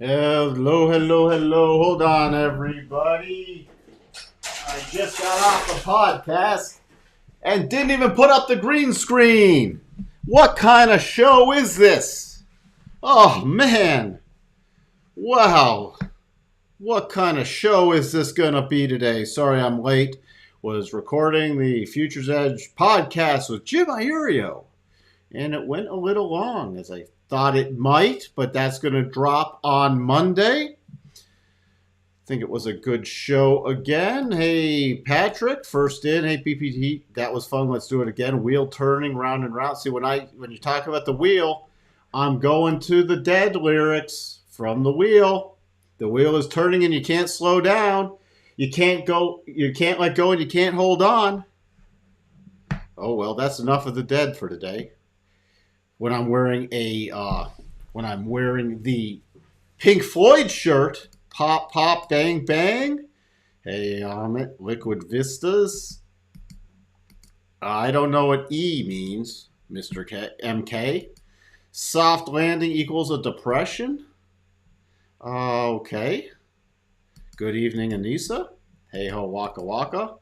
Hello, hello, hello. Hold on, everybody. I just got off the podcast and didn't even put up the green screen. What kind of show is this? Oh, man. Wow. What kind of show is this going to be today? Sorry I'm late. Was recording the Futures Edge podcast with Jim Iorio. And it went a little long as I thought it might, but that's going to drop on Monday. I think it was a good show again. Hey, Patrick, first in. Hey, PPT, that was fun. Let's do it again. Wheel turning round and round. See, when you talk about the wheel, I'm going to the Dead lyrics from the wheel. The wheel is turning and you can't slow down. You can't let go, and you can't hold on. Oh well, that's enough of the Dead for today. When I'm wearing the Pink Floyd shirt, pop, pop, bang, bang. Hey, Liquid Vistas. I don't know what E means, Mr. MK. Soft landing equals a depression. Okay. Good evening, Anissa. Hey ho, waka waka.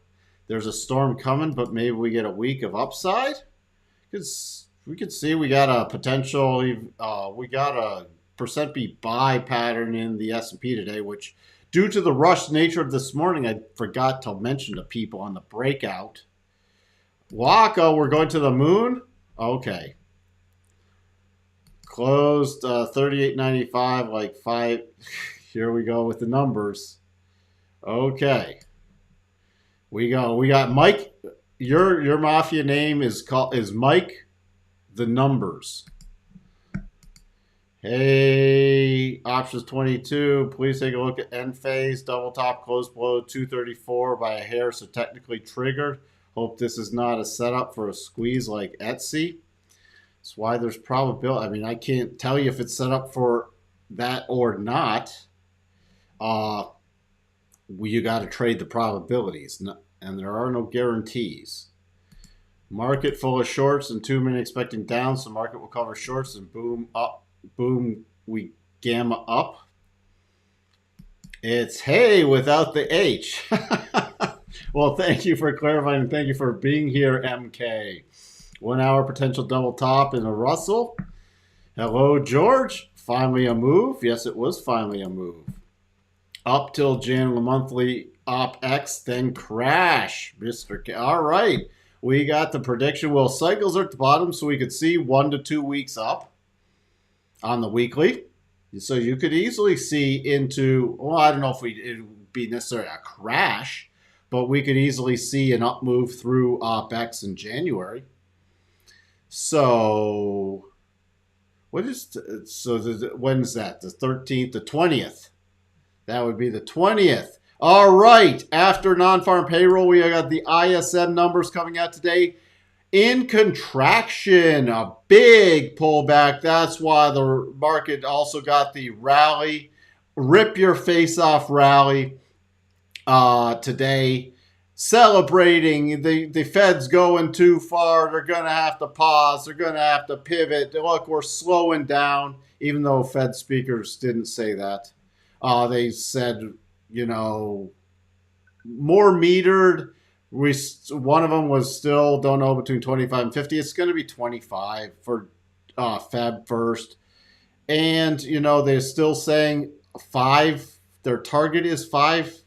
There's a storm coming, but maybe we get a week of upside. We could see we got a potential. We got a percent B buy pattern in the S&P today, which, due to the rush nature of this morning, I forgot to mention to people on the breakout. Waka, we're going to the moon. Okay. Closed 38.95, like 5. Here we go with the numbers. Okay. We got Mike. Your mafia name is Mike the Numbers. Hey, options 22. Please take a look at end phase. Double top close below 234 by a hair, so technically triggered. Hope this is not a setup for a squeeze like Etsy. That's why there's probability. I mean, I can't tell you if it's set up for that or not. You got to trade the probabilities, and there are no guarantees. Market full of shorts and 2 minute expecting down, so market will cover shorts and boom up, boom, we gamma up. It's hey without the H. Well, thank you for clarifying and thank you for being here, MK. 1 hour potential double top in a Russell. Hello, George. Finally a move. Yes, it was finally a move. Up till January monthly OpX, then crash, Mr. K. All right. We got the prediction. Well, cycles are at the bottom, so we could see 1 to 2 weeks up on the weekly. So you could easily see into, well, I don't know if it would be necessarily a crash, but we could easily see an up move through OpX in January. So, when's that? The 13th, the 20th. That would be the 20th. All right. After non-farm payroll, we got the ISM numbers coming out today. In contraction, a big pullback. That's why the market also got the rally, rip your face off rally today. Celebrating the Fed's going too far. They're going to have to pause. They're going to have to pivot. Look, we're slowing down, even though Fed speakers didn't say that. They said, more metered. One of them was still, don't know, between 25 and 50. It's going to be 25 for Feb first. And, they're still saying 5. Their target is 5%.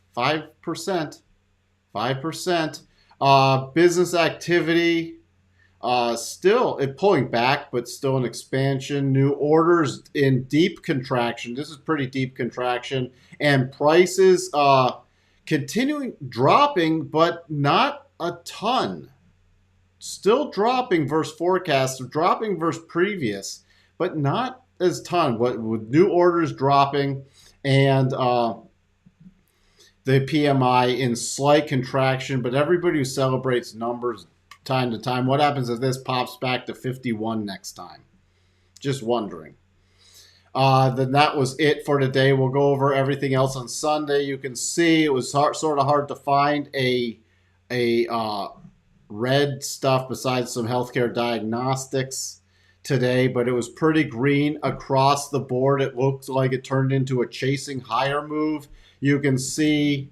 5%. Business activity, still pulling back, but still an expansion. New orders in deep contraction. This is pretty deep contraction. And prices continuing dropping, but not a ton. Still dropping versus forecast, dropping versus previous, but not as ton. With new orders dropping and the PMI in slight contraction, but everybody who celebrates numbers time to time, what happens if this pops back to 51 next time? Just wondering. Then that was it for today. We'll go over everything else on Sunday. You can see it was sort of hard to find a red stuff besides some healthcare diagnostics. today, but it was pretty green across the board. It looked like it turned into a chasing higher move. You can see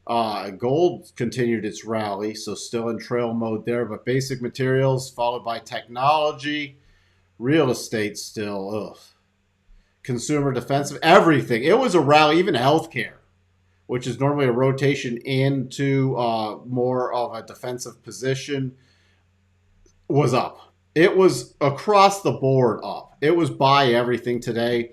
gold continued its rally, so still in trail mode there, but basic materials followed by technology, real estate still, consumer defensive, everything. It was a rally, even healthcare, which is normally a rotation into more of a defensive position, was up. It was across the board up. It was buy everything today.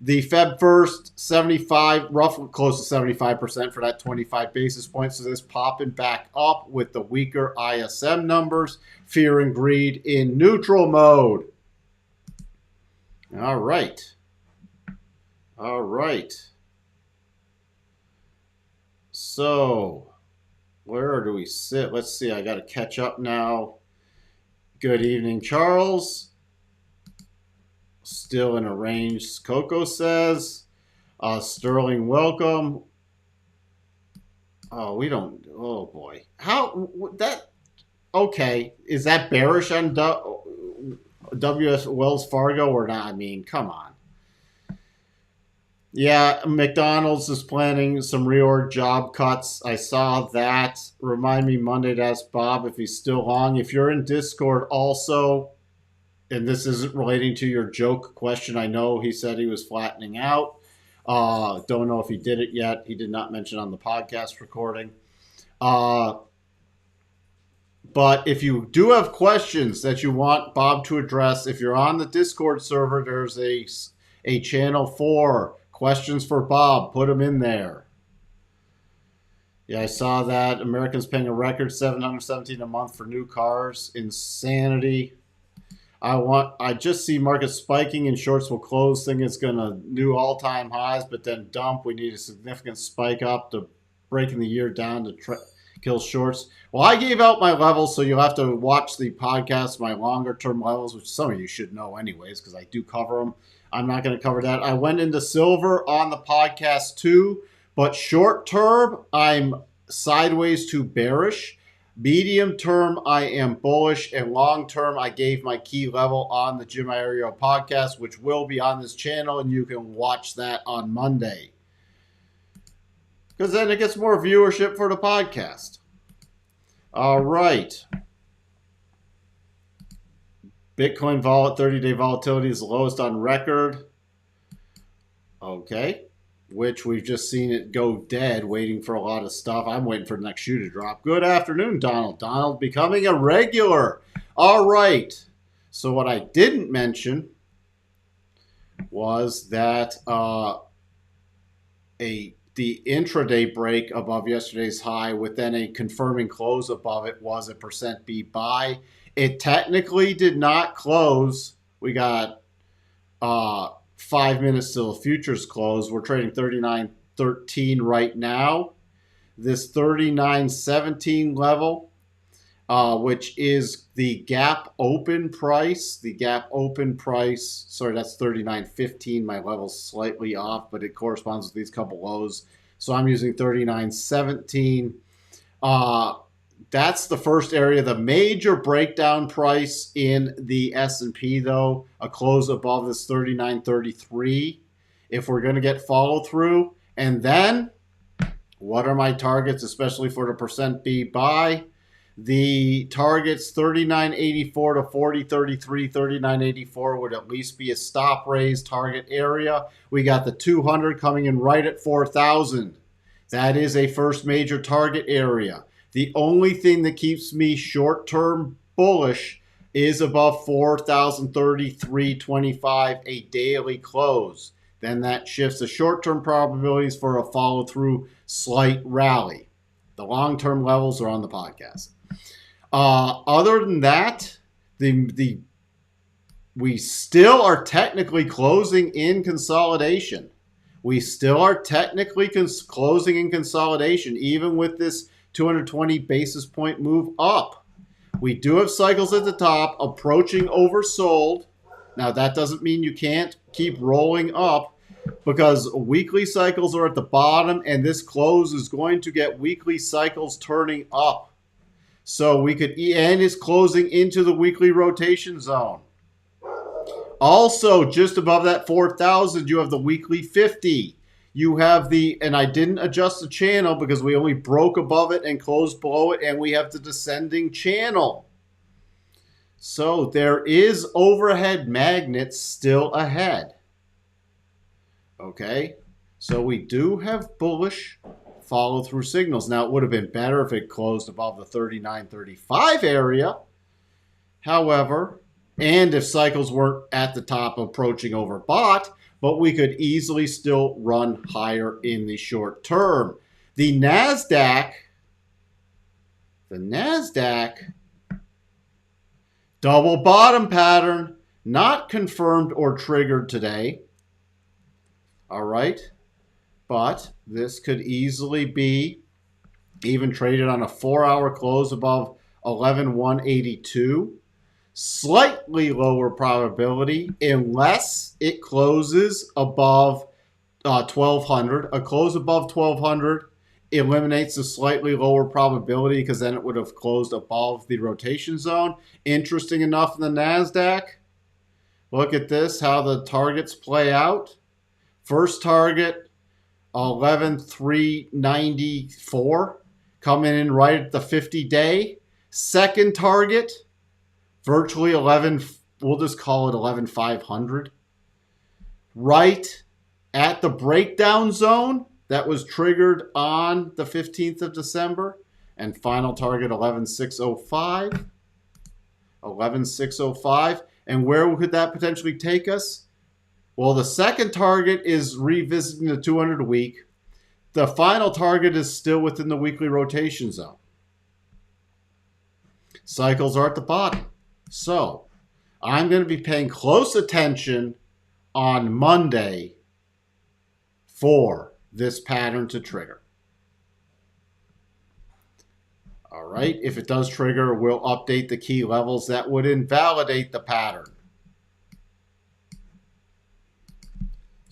The Feb first, 75, roughly close to 75% for that 25 basis points. So this popping back up with the weaker ISM numbers. Fear and greed in neutral mode. All right. All right. So where do we sit? Let's see. I got to catch up now. Good evening, Charles. Still in a range, Coco says. Sterling, welcome. Oh, we don't. Oh, boy. How that? Okay. Is that bearish on WS Wells Fargo or not? I mean, come on. Yeah, McDonald's is planning some reorg job cuts. I saw that. Remind me Monday to ask Bob if he's still on. If you're in Discord also, and this isn't relating to your joke question, I know he said he was flattening out. Don't know if he did it yet. He did not mention on the podcast recording. But if you do have questions that you want Bob to address, if you're on the Discord server, there's a channel for questions for Bob. Put them in there. Yeah, I saw that. Americans paying a record $717 a month for new cars. Insanity. I just see market spiking and shorts will close. Think it's going to new all-time highs, but then dump. We need a significant spike up to breaking the year down to kill shorts. Well, I gave out my levels, so you'll have to watch the podcast, my longer-term levels, which some of you should know anyways because I do cover them. I'm not going to cover that. I went into silver on the podcast too, but short-term, I'm sideways to bearish. Medium term, I am bullish, and long term, I gave my key level on the Jim Ario podcast, which will be on this channel, and you can watch that on Monday. Because then it gets more viewership for the podcast. All right. Bitcoin 30-day volatility is the lowest on record. Okay. Which we've just seen it go dead, waiting for a lot of stuff. I'm waiting for the next shoe to drop. Good afternoon, Donald. Donald becoming a regular. All right. So what I didn't mention was that the intraday break above yesterday's high with then a confirming close above it was a %B buy. It technically did not close. We got 5 minutes till the futures close. We're trading 39.13 right now. This 39.17 level, which is the gap open price. The gap open price, sorry, that's 39.15. My level's slightly off, but it corresponds with these couple lows. So I'm using 39.17. That's the first area. The major breakdown price in the S&P, though, a close above this 39.33 if we're going to get follow through. And then what are my targets, especially for the %B buy? The targets 39.84 to 40.33, 39.84 would at least be a stop raise target area. We got the 200 coming in right at 4,000. That is a first major target area. The only thing that keeps me short-term bullish is above 4,033.25, a daily close. Then that shifts the short-term probabilities for a follow-through slight rally. The long-term levels are on the podcast. Other than that, we still are technically closing in consolidation. We still are technically closing in consolidation, even with this 220 basis point move up. We do have cycles at the top approaching oversold. Now, that doesn't mean you can't keep rolling up because weekly cycles are at the bottom, and this close is going to get weekly cycles turning up. So we could, and it's closing into the weekly rotation zone. Also, just above that 4,000, you have the weekly 50. You have the, and I didn't adjust the channel because we only broke above it and closed below it, and we have the descending channel. So there is overhead magnets still ahead. Okay, so we do have bullish follow through signals. Now it would have been better if it closed above the 39.35 area. However, and if cycles weren't at the top approaching overbought, but we could easily still run higher in the short term. The NASDAQ, double bottom pattern, not confirmed or triggered today. All right, but this could easily be even traded on a 4-hour close above 11,182. Slightly lower probability unless it closes above 1,200. A close above 1,200 eliminates the slightly lower probability because then it would have closed above the rotation zone. Interesting enough in the NASDAQ, look at this, how the targets play out. First target, 11,394, coming in right at the 50-day. Second target, virtually 11, we'll just call it 11,500. Right at the breakdown zone that was triggered on the 15th of December. And final target 11,605. 11,605. And where could that potentially take us? Well, the second target is revisiting the 200 week. The final target is still within the weekly rotation zone. Cycles are at the bottom. So I'm going to be paying close attention on Monday for this pattern to trigger. All right. If it does trigger, we'll update the key levels that would invalidate the pattern.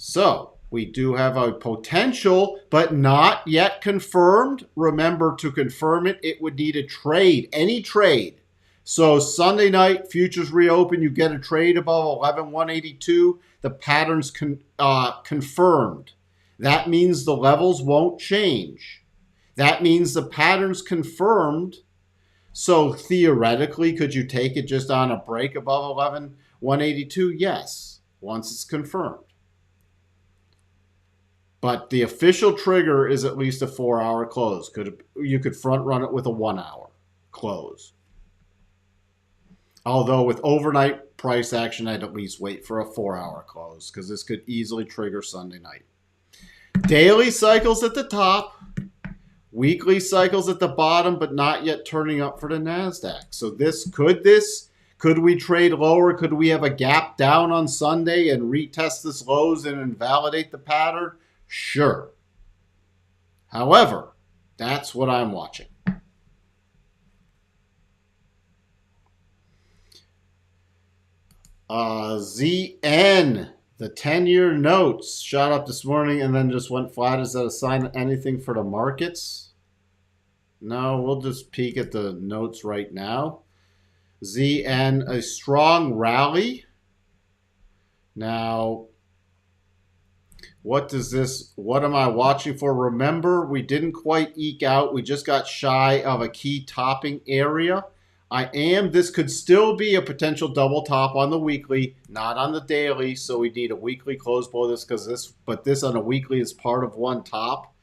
So we do have a potential, but not yet confirmed. Remember, to confirm it, it would need a trade, any trade. So Sunday night, futures reopen, you get a trade above 11,182. The pattern's confirmed. That means the levels won't change. That means the pattern's confirmed. So theoretically, could you take it just on a break above 11,182? Yes, once it's confirmed. But the official trigger is at least a 4-hour close. You could front run it with a 1-hour close. Although with overnight price action, I'd at least wait for a 4-hour close because this could easily trigger Sunday night. Daily cycles at the top, weekly cycles at the bottom, but not yet turning up for the NASDAQ. So could we trade lower? Could we have a gap down on Sunday and retest this lows and invalidate the pattern? Sure. However, that's what I'm watching. ZN, the 10-year notes shot up this morning and then just went flat. Is that a sign of anything for the markets? No, we'll just peek at the notes right now. ZN, a strong rally. Now, what am I watching for? Remember, we didn't quite eke out. We just got shy of a key topping area. This could still be a potential double top on the weekly, not on the daily. So we need a weekly close below this but this on a weekly is part of one top.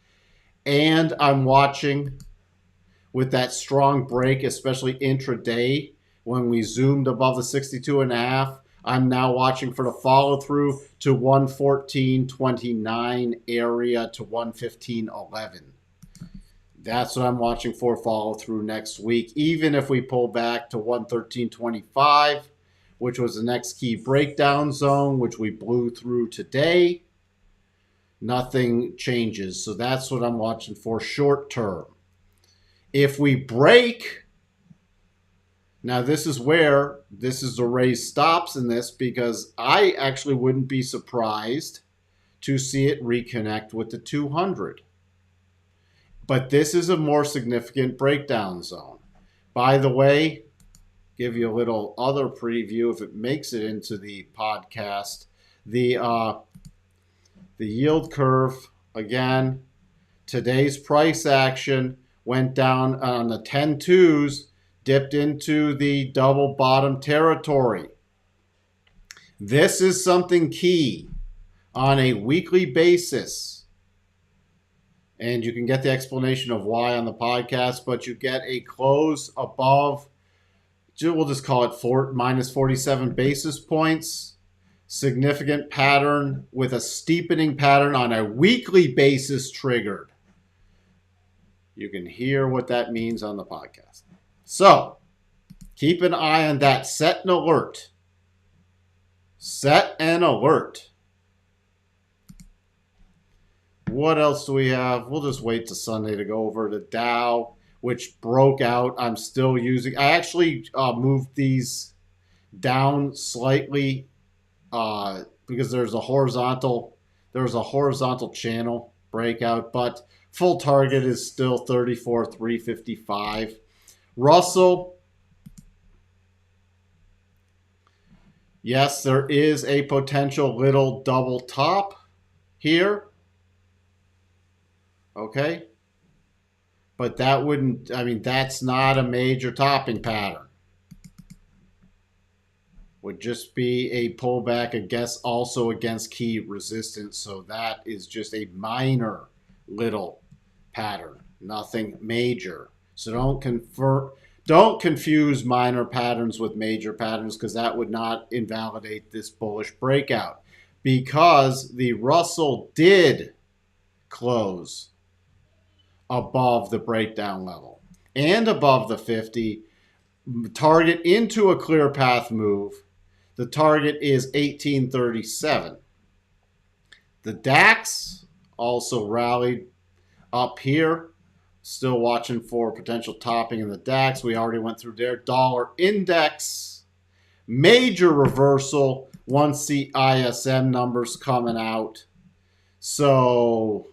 And I'm watching with that strong break, especially intraday, when we zoomed above the 62.5. I'm now watching for the follow through to 114.29 area to 115.11. That's what I'm watching for follow through next week. Even if we pull back to 113.25, which was the next key breakdown zone, which we blew through today, nothing changes. So that's what I'm watching for short term. If we break, now this is the raise stops in this, because I actually wouldn't be surprised to see it reconnect with the 200. But this is a more significant breakdown zone. By the way, give you a little other preview if it makes it into the podcast. The yield curve, again, today's price action went down on the 10-2s, dipped into the double bottom territory. This is something key on a weekly basis. And you can get the explanation of why on the podcast, but you get a close above, we'll just call it minus 47 basis points. Significant pattern with a steepening pattern on a weekly basis triggered. You can hear what that means on the podcast. So keep an eye on that. Set an alert. Set an alert. What else do we have? We'll just wait till Sunday to go over the Dow, which broke out. I'm still using. I actually moved these down slightly because there's a horizontal channel breakout, but full target is still 34,355. Russell, yes, there is a potential little double top here. Okay. But that wouldn't, that's not a major topping pattern. Would just be a pullback, I guess, also against key resistance. So that is just a minor little pattern, nothing major. So don't confuse minor patterns with major patterns, because that would not invalidate this bullish breakout, because the Russell did close above the breakdown level and above the 50, target into a clear path move. The target is 1837. The DAX also rallied up here. Still watching for potential topping in the DAX. We already went through their dollar index. Major reversal once the ISM numbers coming out. So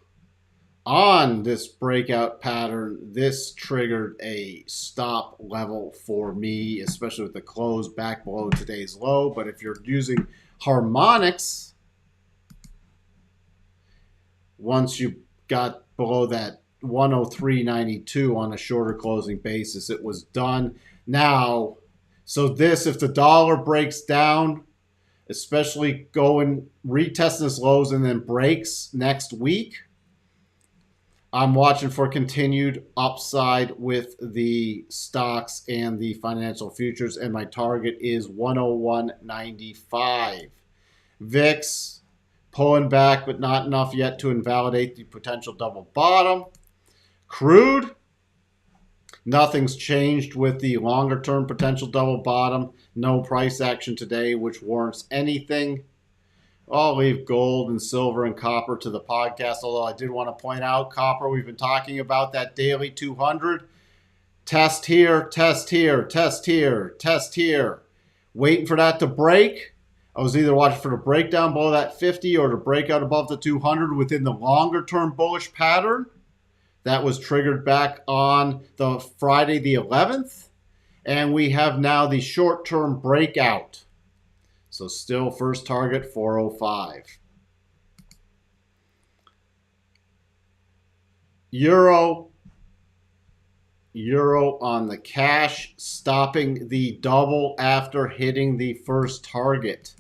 on this breakout pattern, this triggered a stop level for me, especially with the close back below today's low. But if you're using harmonics, once you got below that 103.92 on a shorter closing basis, it was done. Now, so this, if the dollar breaks down, especially retesting its lows and then breaks next week, I'm watching for continued upside with the stocks and the financial futures, and my target is 101.95. VIX pulling back, but not enough yet to invalidate the potential double bottom. Crude, nothing's changed with the longer-term potential double bottom. No price action today, which warrants anything. I'll leave gold and silver and copper to the podcast, although I did want to point out copper. We've been talking about that daily 200. Test here, test here, test here, test here. Waiting for that to break. I was either watching for the breakdown below that 50 or to break out above the 200 within the longer-term bullish pattern. That was triggered back on the Friday the 11th. And we have now the short-term breakout. So still first target 405. Euro on the cash, stopping the double after hitting the first target.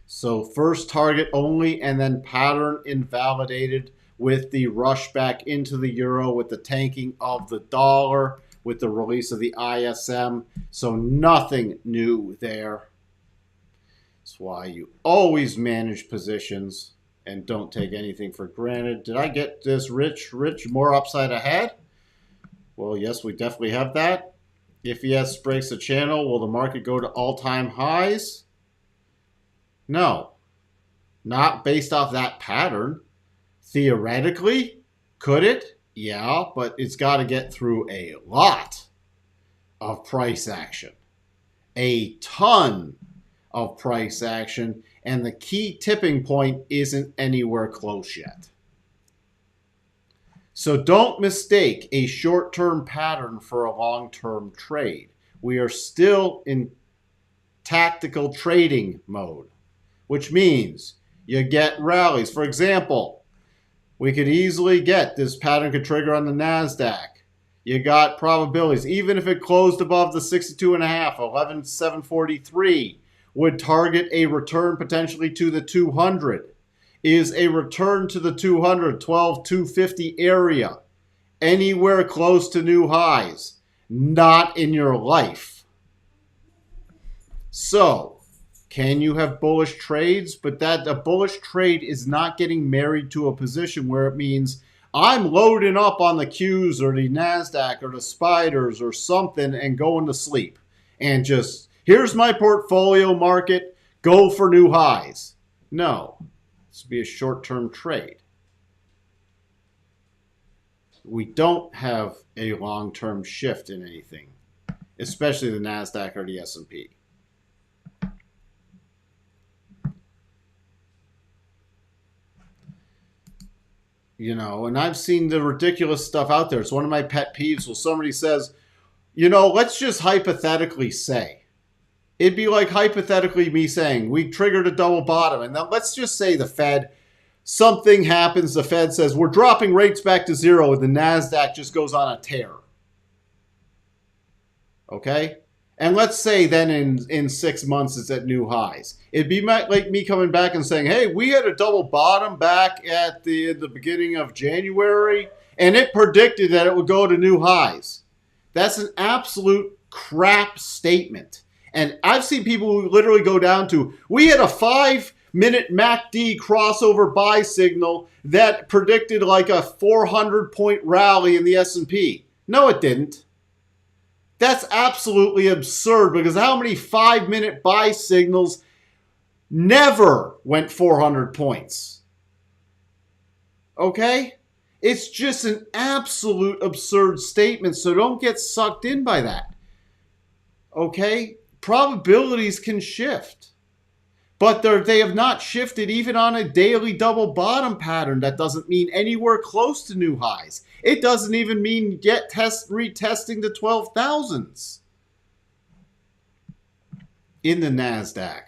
So first target only, and then pattern invalidated with the rush back into the euro, with the tanking of the dollar, with the release of the ISM. So nothing new there. That's why you always manage positions and don't take anything for granted. Did I get this rich, more upside ahead? Well, yes, we definitely have that. If ES breaks the channel, will the market go to all-time highs? No, not based off that pattern. Theoretically, could it? Yeah, but it's got to get through a lot of price action. A ton of price action, and the key tipping point isn't anywhere close yet. So don't mistake a short-term pattern for a long-term trade. We are still in tactical trading mode, which means you get rallies. For example, we could easily get this pattern could trigger on the NASDAQ. You got probabilities. Even if it closed above the 62.5, 11,743 would target a return potentially to the 200. Is a return to the 200, 12,250 area anywhere close to new highs? Not in your life. So, can you have bullish trades? But that a bullish trade is not getting married to a position where it means I'm loading up on the Qs or the NASDAQ or the spiders or something and going to sleep. And just, here's my portfolio market, go for new highs. No, this would be a short-term trade. We don't have a long-term shift in anything, especially the NASDAQ or the S&P. You know, and I've seen the ridiculous stuff out there. It's one of my pet peeves when somebody says, you know, let's just hypothetically say. It'd be like hypothetically me saying, we triggered a double bottom. And then let's just say the Fed, something happens. The Fed says, we're dropping rates back to zero. And the NASDAQ just goes on a tear. Okay? And let's say then in 6 months it's at new highs. It'd be like me coming back and saying, hey, we had a double bottom back at the beginning of January, and it predicted that it would go to new highs. That's an absolute crap statement. And I've seen people who literally go down to, we had a 5-minute MACD crossover buy signal that predicted like a 400-point rally in the S&P. No, it didn't. That's absolutely absurd because how many 5-minute buy signals never went 400 points? Okay? It's just an absolute absurd statement, so don't get sucked in by that. Okay? Probabilities can shift. But they have not shifted even on a daily double bottom pattern. That doesn't mean anywhere close to new highs. It doesn't even mean yet retesting the 12,000s in the NASDAQ.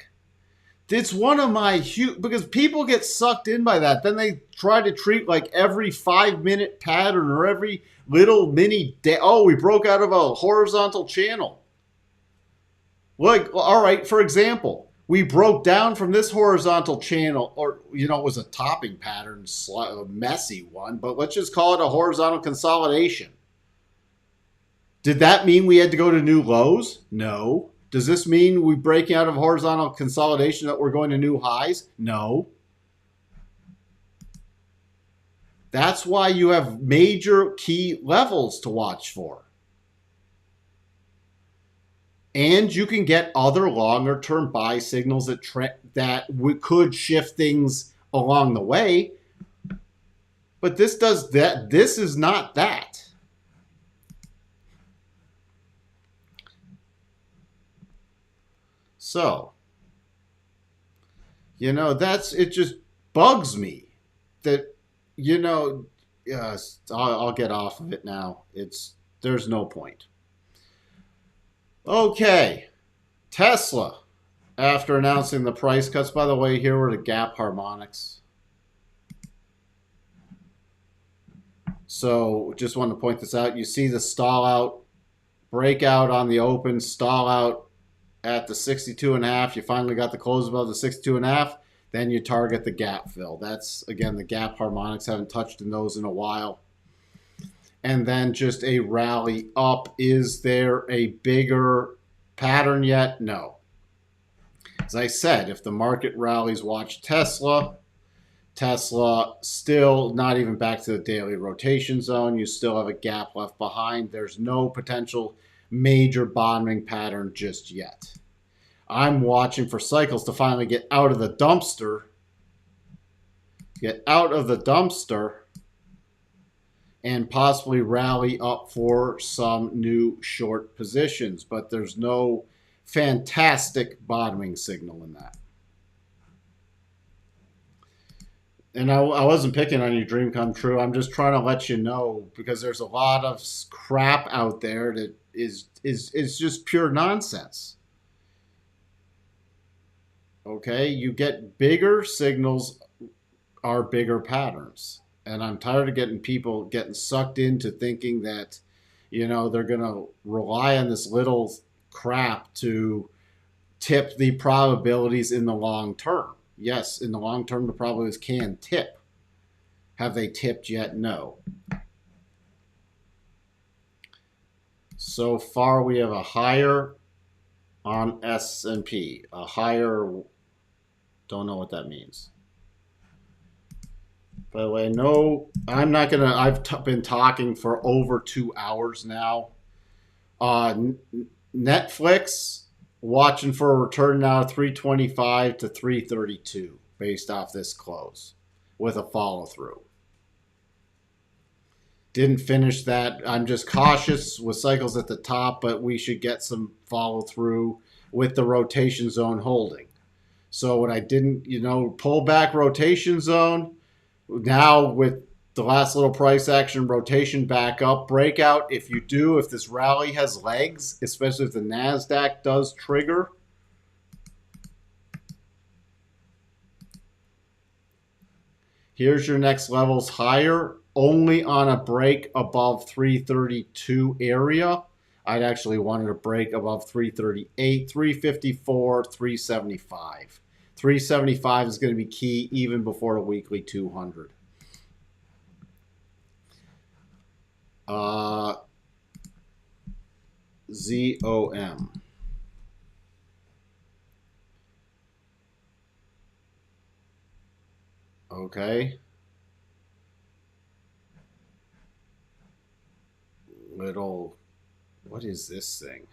It's one of my huge, because people get sucked in by that. Then they try to treat like every 5-minute pattern or every little mini day. Oh, we broke out of a horizontal channel. Like, all right, for example, we broke down from this horizontal channel, or, you know, it was a topping pattern, a messy one, but let's just call it a horizontal consolidation. Did that mean we had to go to new lows? No. Does this mean we're breaking out of horizontal consolidation that we're going to new highs? No. That's why you have major key levels to watch for. And you can get other longer-term buy signals that could shift things along the way. But this does that. This is not that. So, you know, it just bugs me that, you know, I'll get off of it now. There's no point. Okay, Tesla, after announcing the price cuts, by the way, here were the gap harmonics. So just wanted to point this out. You see the stall out, breakout on the open, stall out at the 62.5. You finally got the close above the 62.5. Then you target the gap fill. That's, again, the gap harmonics. Haven't touched in those in a while. And then just a rally up. Is there a bigger pattern yet? No. As I said, if the market rallies, watch Tesla. Tesla still not even back to the daily rotation zone. You still have a gap left behind. There's no potential major bottoming pattern just yet. I'm watching for cycles to finally get out of the dumpster. Get out of the dumpster. And possibly rally up for some new short positions. But there's no fantastic bottoming signal in that. And I wasn't picking on your dream come true. I'm just trying to let you know, because there's a lot of crap out there that is just pure nonsense. Okay, you get bigger signals are bigger patterns. And I'm tired of getting people getting sucked into thinking that, they're going to rely on this little crap to tip the probabilities in the long term. Yes, in the long term, the probabilities can tip. Have they tipped yet? No. So far, we have a higher on S&P. A higher, don't know what that means. By the way, no, I'm not going to, been talking for over 2 hours now. Netflix, watching for a return now 325 to 332 based off this close with a follow through. Didn't finish that. I'm just cautious with cycles at the top, but we should get some follow through with the rotation zone holding. So when I didn't, pull back rotation zone, now with the last little price action, rotation back up, breakout. If this rally has legs, especially if the NASDAQ does trigger, here's your next levels higher, only on a break above 332 area. I'd actually wanted a break above 338, 354, 375. 375 is going to be key even before a weekly 200. ZOM. Okay. What is this thing?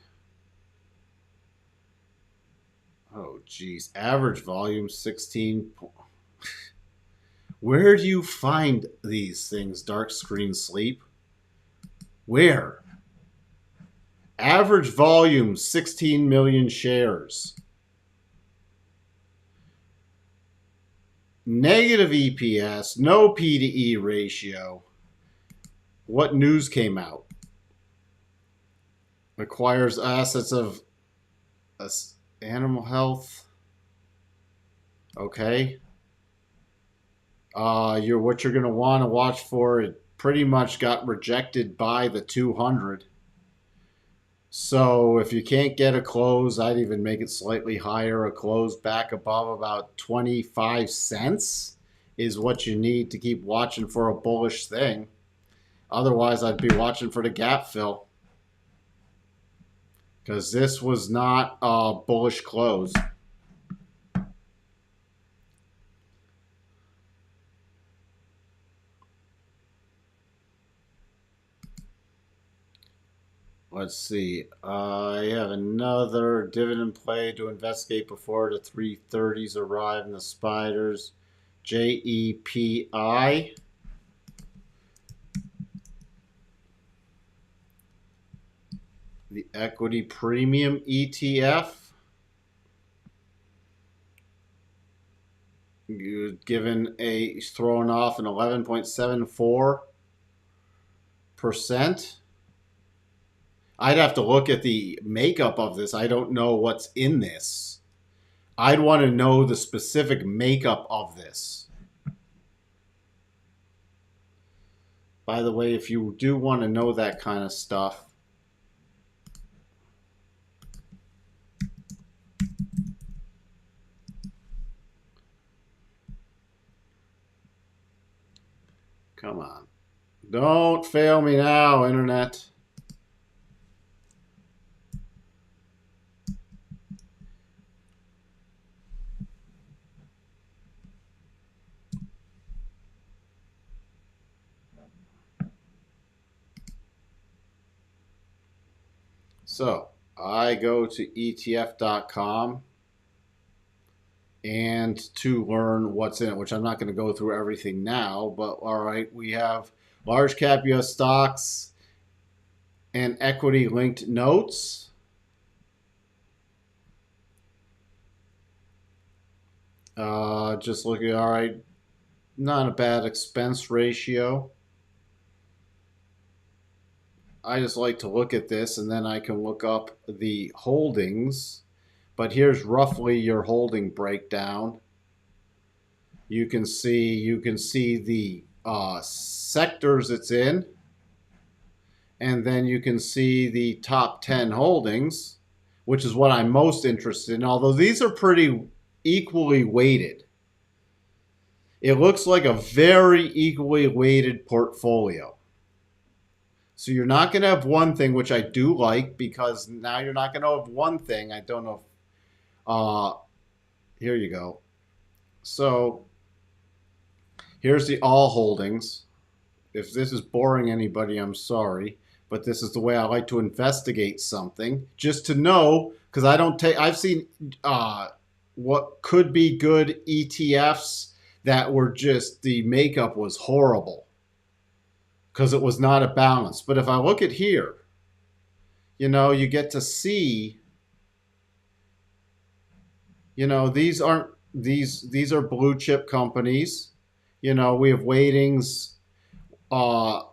Oh, geez. Average volume 16. Where do you find these things? Dark screen sleep? Where? Average volume 16 million shares. Negative EPS, no P to E ratio. What news came out? Acquires assets of animal health. Okay. What you're going to want to watch for, it pretty much got rejected by the 200. So if you can't get a close, I'd even make it slightly higher. A close back above about 25 cents is what you need to keep watching for a bullish thing. Otherwise, I'd be watching for the gap fill, because this was not a bullish close. Let's see. I have another dividend play to investigate before the 330s arrive in the spiders. JEPI. The equity premium ETF. You're given throwing off an 11.74%. I'd have to look at the makeup of this. I don't know what's in this. I'd want to know the specific makeup of this. By the way, if you do want to know that kind of stuff, come on. Don't fail me now, Internet. So I go to ETF.com and to learn what's in it, which I'm not going to go through everything now, but all right, we have large cap US stocks and equity linked notes. Just looking, all right, not a bad expense ratio. I just like to look at this, and then I can look up the holdings. But here's roughly your holding breakdown. You can see the sectors it's in, and then you can see the top 10 holdings, which is what I'm most interested in. Although these are pretty equally weighted. It looks like a very equally weighted portfolio. So you're not going to have one thing, which I do like, because now you're not going to have one thing. I don't know if, here you go. So here's the all holdings. If this is boring anybody, I'm sorry, but this is the way I like to investigate something, just to know, because I've seen what could be good ETFs that were just, the makeup was horrible because it was not a balance. But if I look at here, you get to see, these are blue chip companies. We have weightings, AbbVie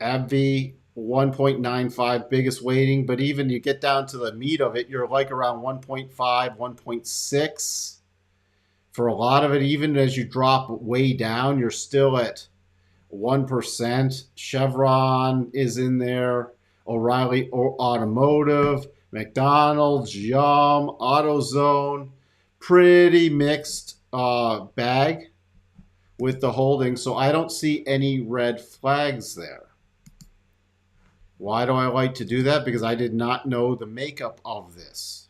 1.95 biggest weighting, but even you get down to the meat of it, you're like around 1.5, 1.6 for a lot of it. Even as you drop way down, you're still at 1%. Chevron is in there, O'Reilly Automotive, McDonald's, Yum, AutoZone. Pretty mixed bag with the holdings, so I don't see any red flags there. Why do I like to do that? Because I did not know the makeup of this.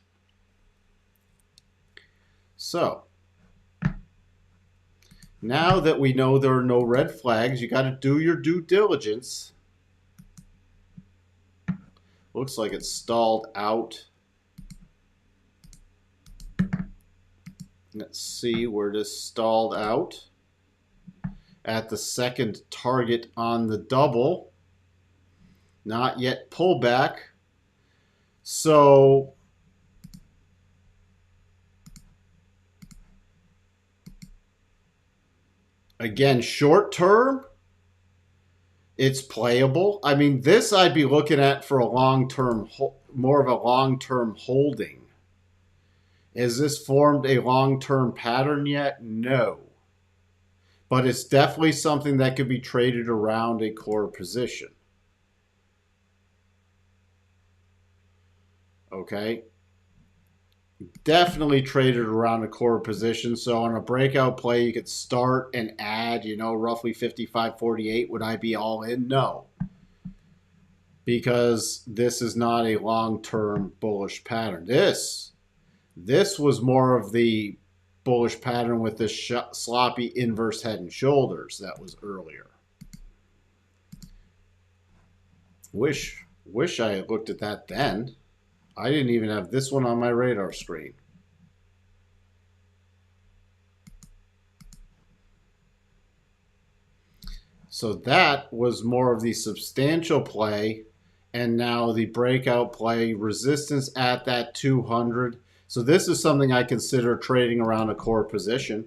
So now that we know there are no red flags, you got to do your due diligence. Looks like it's stalled out. Let's see where this stalled out. At the second target on the double. Not yet pullback. So again, short term, it's playable. I mean, this I'd be looking at for a long-term, more of a long-term holding. Has this formed a long-term pattern yet? No. But it's definitely something that could be traded around a core position. Okay. Definitely traded around a core position. So on a breakout play, you could start and add, roughly 55.48. Would I be all in? No. Because this is not a long-term bullish pattern. This was more of the bullish pattern with the sloppy inverse head and shoulders that was earlier. Wish I had looked at that then. I didn't even have this one on my radar screen. So that was more of the substantial play, and now the breakout play, resistance at that 200. So this is something I consider trading around a core position.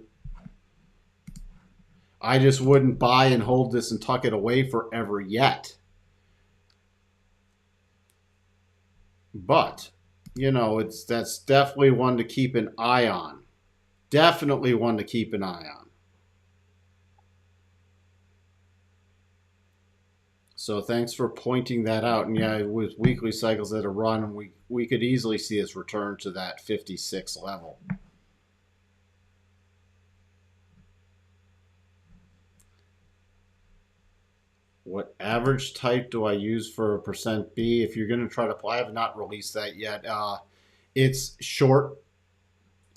I just wouldn't buy and hold this and tuck it away forever yet. But, that's definitely one to keep an eye on. Definitely one to keep an eye on. So thanks for pointing that out. And yeah, with weekly cycles at a run, we could easily see us return to that 56 level. What average type do I use for a percent B? If you're going to try to apply, I have not released that yet. It's short.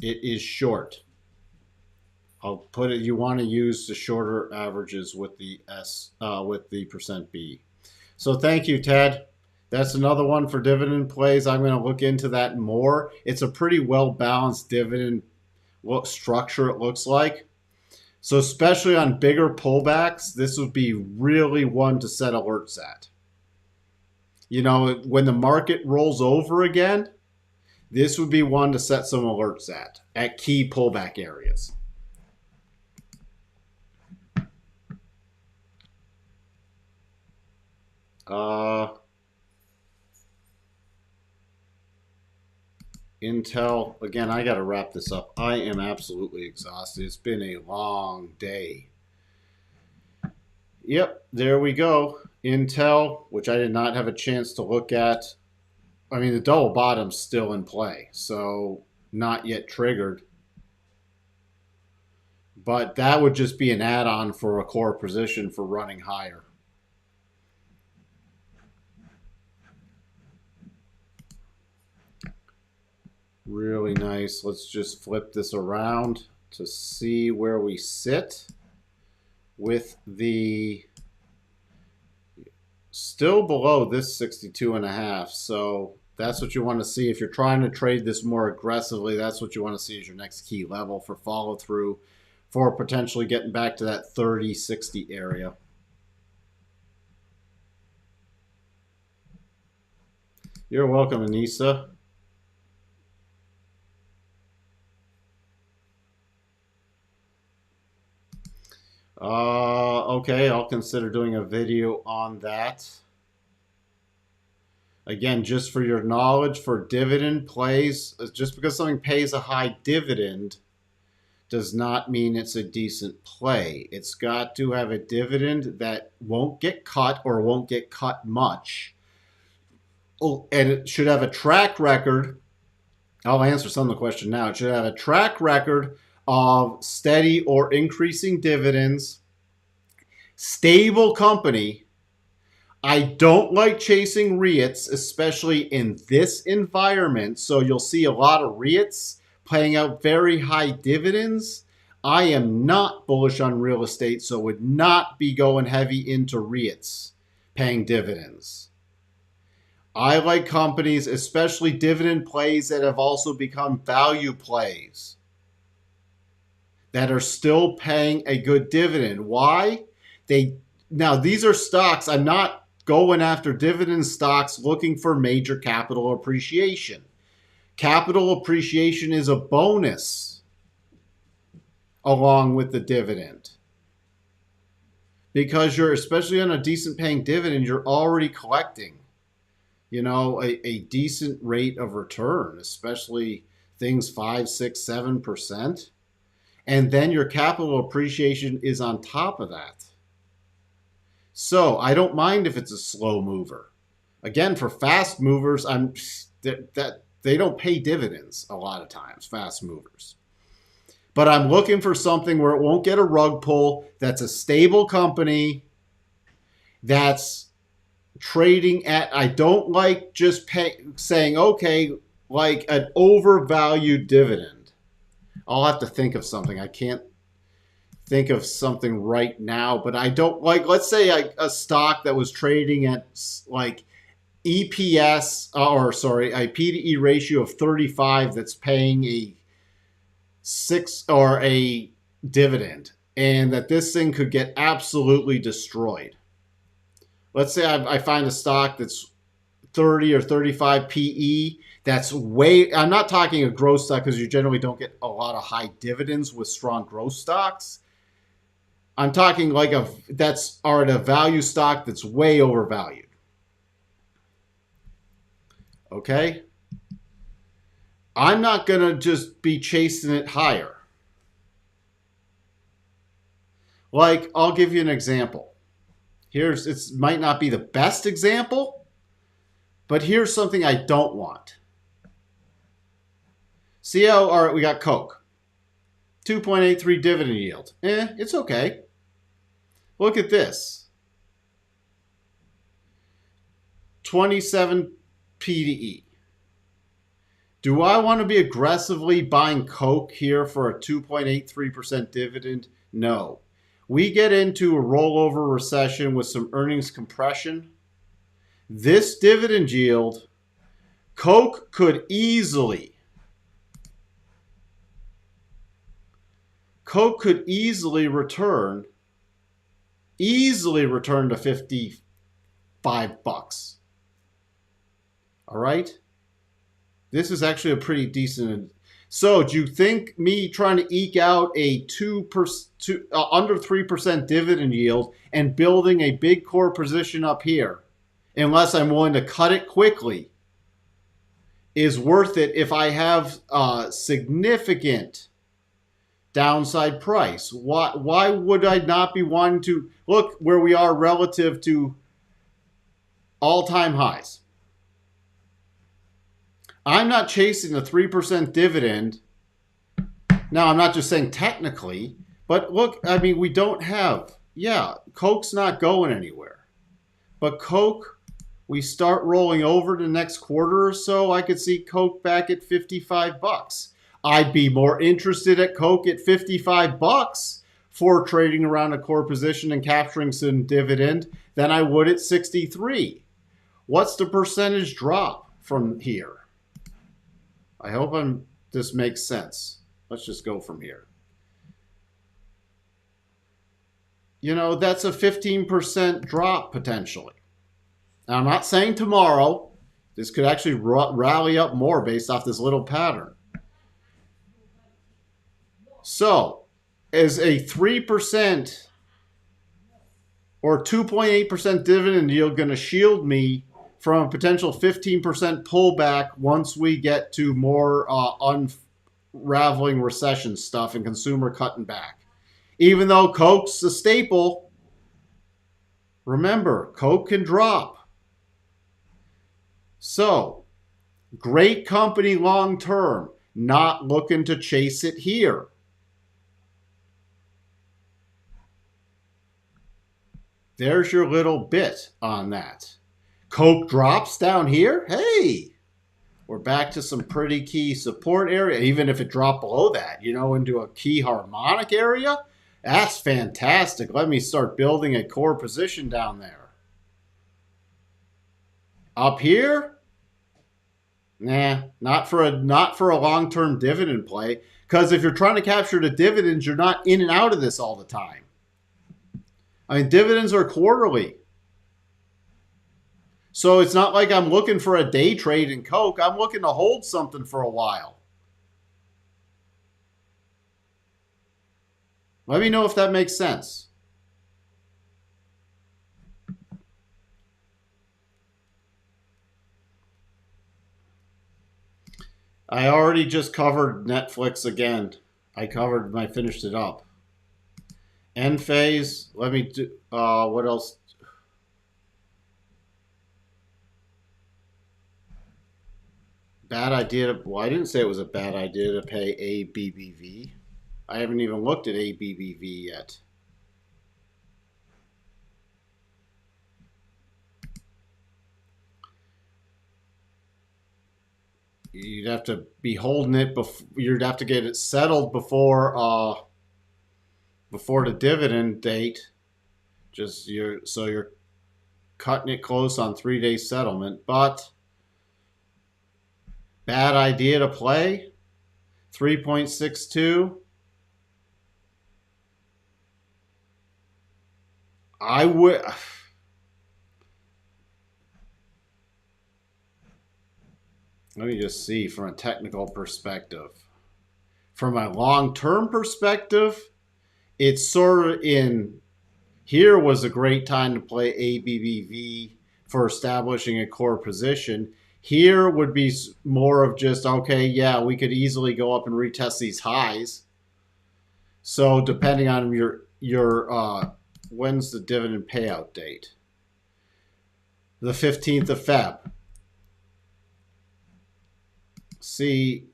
It is short. I'll put it. You want to use the shorter averages with the with the percent B. So thank you, Ted. That's another one for dividend plays. I'm going to look into that more. It's a pretty well balanced dividend structure. It looks like. So especially on bigger pullbacks, this would be really one to set alerts at. When the market rolls over again, this would be one to set some alerts at key pullback areas. Intel, again, I got to wrap this up. I am absolutely exhausted. It's been a long day. Yep, there we go. Intel, which I did not have a chance to look at. I mean, the double bottom's still in play, so not yet triggered. But that would just be an add-on for a core position for running higher. Really nice. Let's just flip this around to see where we sit with the still below this 62.5. So that's what you want to see. If you're trying to trade this more aggressively, that's what you want to see as your next key level for follow through for potentially getting back to that 30-60 area. You're welcome, Anissa. Okay, I'll consider doing a video on that. Again, just for your knowledge, for dividend plays, just because something pays a high dividend does not mean it's a decent play. It's got to have a dividend that won't get cut or won't get cut much. Oh, and it should have a track record. I'll answer some of the question now. It should have a track record of steady or increasing dividends, stable company. I don't like chasing REITs, especially in this environment. So you'll see a lot of REITs paying out very high dividends. I am not bullish on real estate, so would not be going heavy into REITs paying dividends. I like companies, especially dividend plays that have also become value plays, that are still paying a good dividend. Why? Now, these are stocks. I'm not going after dividend stocks looking for major capital appreciation. Capital appreciation is a bonus along with the dividend. Because you're, especially on a decent paying dividend, you're already collecting, a decent rate of return, especially things 5, 6, 7%. And then your capital appreciation is on top of that. So I don't mind if it's a slow mover. Again, for fast movers, they don't pay dividends a lot of times, fast movers. But I'm looking for something where it won't get a rug pull, that's a stable company, that's trading at, I don't like just saying, okay, like an overvalued dividend. I'll have to think of something. I can't think of something right now, but I don't like, let's say a stock that was trading at like EPS, a P to E ratio of 35 that's paying a 6 or a dividend, and that this thing could get absolutely destroyed. Let's say I find a stock that's 30 or 35 PE. That's way, I'm not talking a growth stock because you generally don't get a lot of high dividends with strong growth stocks. I'm talking like that's at a value stock that's way overvalued. Okay? I'm not going to just be chasing it higher. Like, I'll give you an example. It might not be the best example, but here's something I don't want. See how, all right, we got Coke. 2.83 dividend yield. It's okay. Look at this. 27 P to E. Do I want to be aggressively buying Coke here for a 2.83% dividend? No. We get into a rollover recession with some earnings compression. This dividend yield, Coke could easily return to 55 bucks. All right? This is actually a pretty decent. So do you think me trying to eke out a under 3% dividend yield and building a big core position up here unless I'm willing to cut it quickly, is worth it if I have significant downside price. Why would I not be wanting to look where we are relative to all-time highs? I'm not chasing a 3% dividend. Now, I'm not just saying technically, but look, I mean, we don't have, yeah, Coke's not going anywhere. But Coke, we start rolling over the next quarter or so, I could see Coke back at 55 bucks. I'd be more interested at Coke at 55 bucks for trading around a core position and capturing some dividend than I would at 63. What's the percentage drop from here? I hope this makes sense. Let's just go from here. You know, that's a 15% drop potentially. Now, I'm not saying tomorrow. This could actually rally up more based off this little pattern. So, is a 3% or 2.8% dividend yield going to shield me from a potential 15% pullback once we get to more unraveling recession stuff and consumer cutting back? Even though Coke's a staple, remember, Coke can drop. So, great company long term, not looking to chase it here. There's your little bit on that. Coke drops down here. Hey, we're back to some pretty key support area. Even if it dropped below that, you know, into a key harmonic area, that's fantastic. Let me start building a core position down there. Up here, nah, not for a long-term dividend play. Because if you're trying to capture the dividends, you're not in and out of this all the time. I mean, dividends are quarterly. So it's not like I'm looking for a day trade in Coke. I'm looking to hold something for a while. Let me know if that makes sense. I already just covered Netflix again. I finished it up. End phase. Let me do, what else? Bad idea to, well, I didn't say it was a bad idea to pay ABBV. I haven't even looked at ABBV yet. You'd have to be holding it before, you'd have to get it settled before the dividend date. So you're cutting it close on 3-day settlement, but bad idea to play. 3.62. I would. Let me just see from a technical perspective. From a long-term perspective, it's sort of in here was a great time to play ABBV for establishing a core position. Here would be more of just, okay, yeah, we could easily go up and retest these highs. So depending on your when's the dividend payout date? The 15th of Feb. See,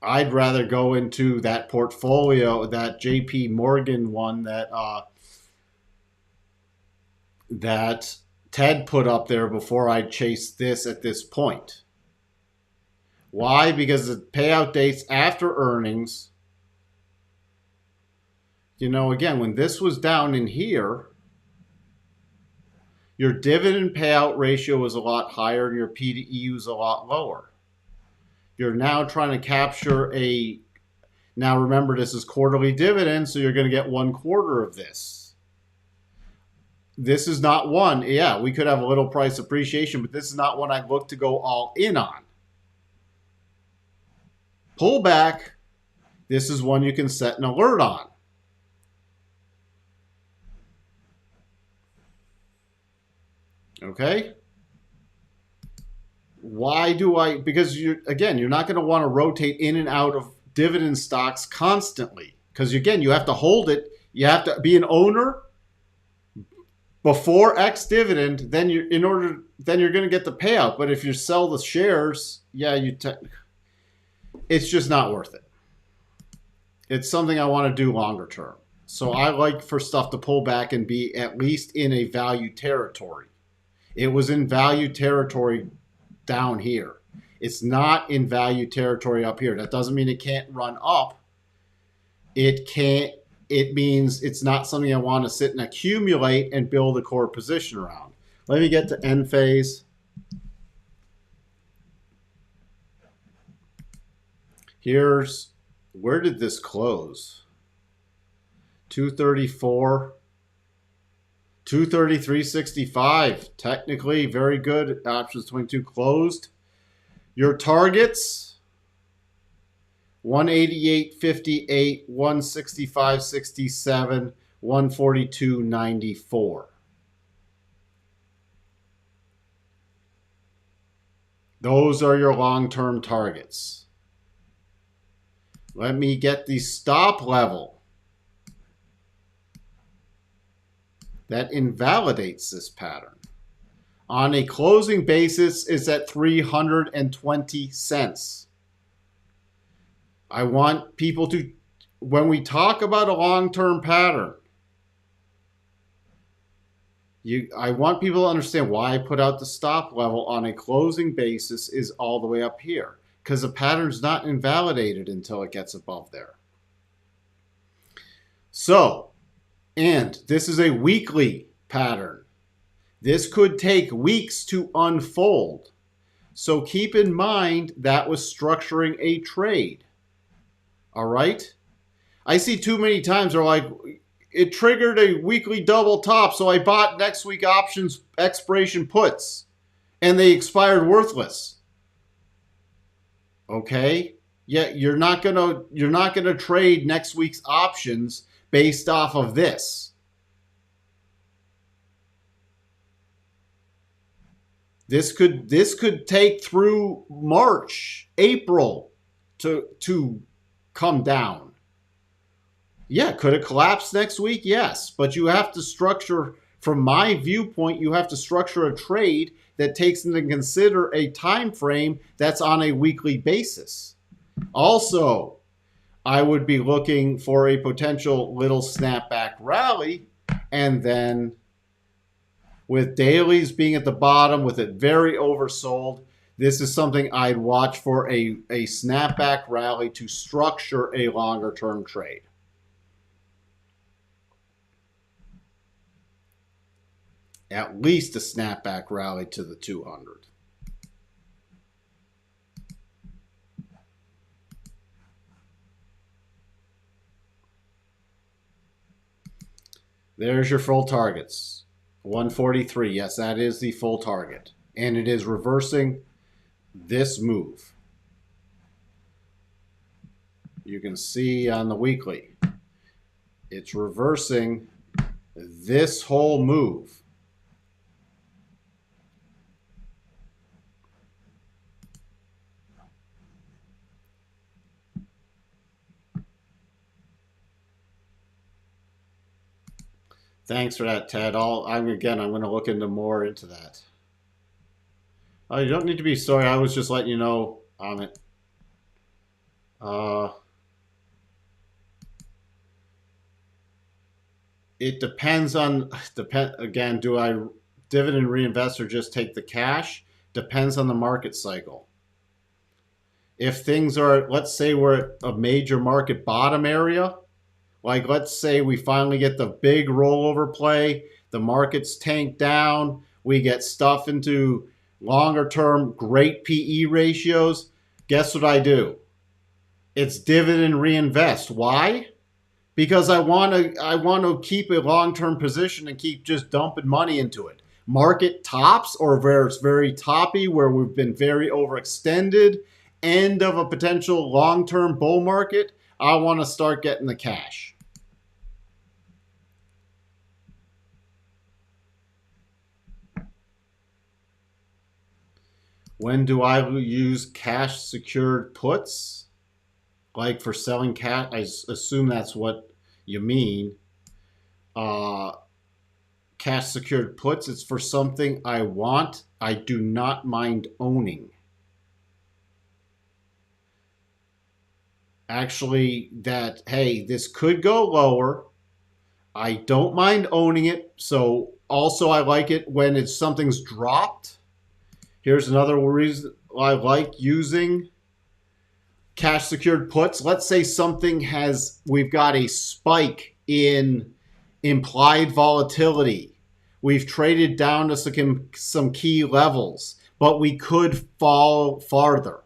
I'd rather go into that portfolio, that JP Morgan one that Ted put up there before I chase this at this point. Why? Because the payout dates after earnings, you know, again, when this was down in here, your dividend payout ratio was a lot higher and your P/E was a lot lower. You're now trying to capture now remember this is quarterly dividends, so you're going to get 1/4 of this. This is not one, yeah, we could have a little price appreciation, but this is not one I'd look to go all in on. Pullback, this is one you can set an alert on. Okay? Why do I? Because you're not going to want to rotate in and out of dividend stocks constantly. Because again, you have to hold it. You have to be an owner before X dividend. Then you're going to get the payout. But if you sell the shares, yeah, it's just not worth it. It's something I want to do longer term. So I like for stuff to pull back and be at least in a value territory. It was in value territory down here. It's not in value territory up here. That doesn't mean it can't run up. It can't. It means it's not something I want to sit and accumulate and build a core position around. Let me get to end phase. Here's, where did this close? 234. 233.65. Technically very good. Options 22 closed. Your targets 188.58, 165.67, 142.94. Those are your long-term targets. Let me get the stop level that invalidates this pattern. On a closing basis, it's at 320 cents. I want people to, when we talk about a long-term pattern, I want people to understand why I put out the stop level on a closing basis is all the way up here. Because the pattern's not invalidated until it gets above there. So, and this is a weekly pattern. This could take weeks to unfold. So keep in mind that was structuring a trade. All right? I see too many times they're like, it triggered a weekly double top, so I bought next week options expiration puts, and they expired worthless. Okay? Yeah, you're not gonna trade next week's options based off of this. This could take through March, April to come down. Yeah, could it collapse next week? Yes, but you have to structure, from my viewpoint, you have to structure a trade that takes into consider a time frame that's on a weekly basis. Also, I would be looking for a potential little snapback rally, and then with dailies being at the bottom, with it very oversold, this is something I'd watch for a snapback rally to structure a longer term trade. At least a snapback rally to the 200. There's your full targets. 143, yes, that is the full target. And it is reversing this move. You can see on the weekly, it's reversing this whole move. Thanks for that, Ted. I'm going to look more into that. Oh, you don't need to be sorry. I was just letting you know on it. It depends on, again, do I dividend reinvest or just take the cash? Depends on the market cycle. If things are, let's say we're at a major market bottom area, like let's say we finally get the big rollover play, the market's tanked down, we get stuff into longer term great PE ratios, guess what I do? It's dividend reinvest. Why? Because I want to keep a long-term position and keep just dumping money into it. Market tops, or where it's very toppy, where we've been very overextended, end of a potential long-term bull market, I want to start getting the cash. When do I use cash secured puts? Like for selling cash, I assume that's what you mean. Cash secured puts, it's for something I want, I do not mind owning. Actually, that, hey, this could go lower. I don't mind owning it. So also I like it when it's something's dropped. Here's another reason I like using cash secured puts. Let's say something we've got a spike in implied volatility. We've traded down to some key levels, but we could fall farther.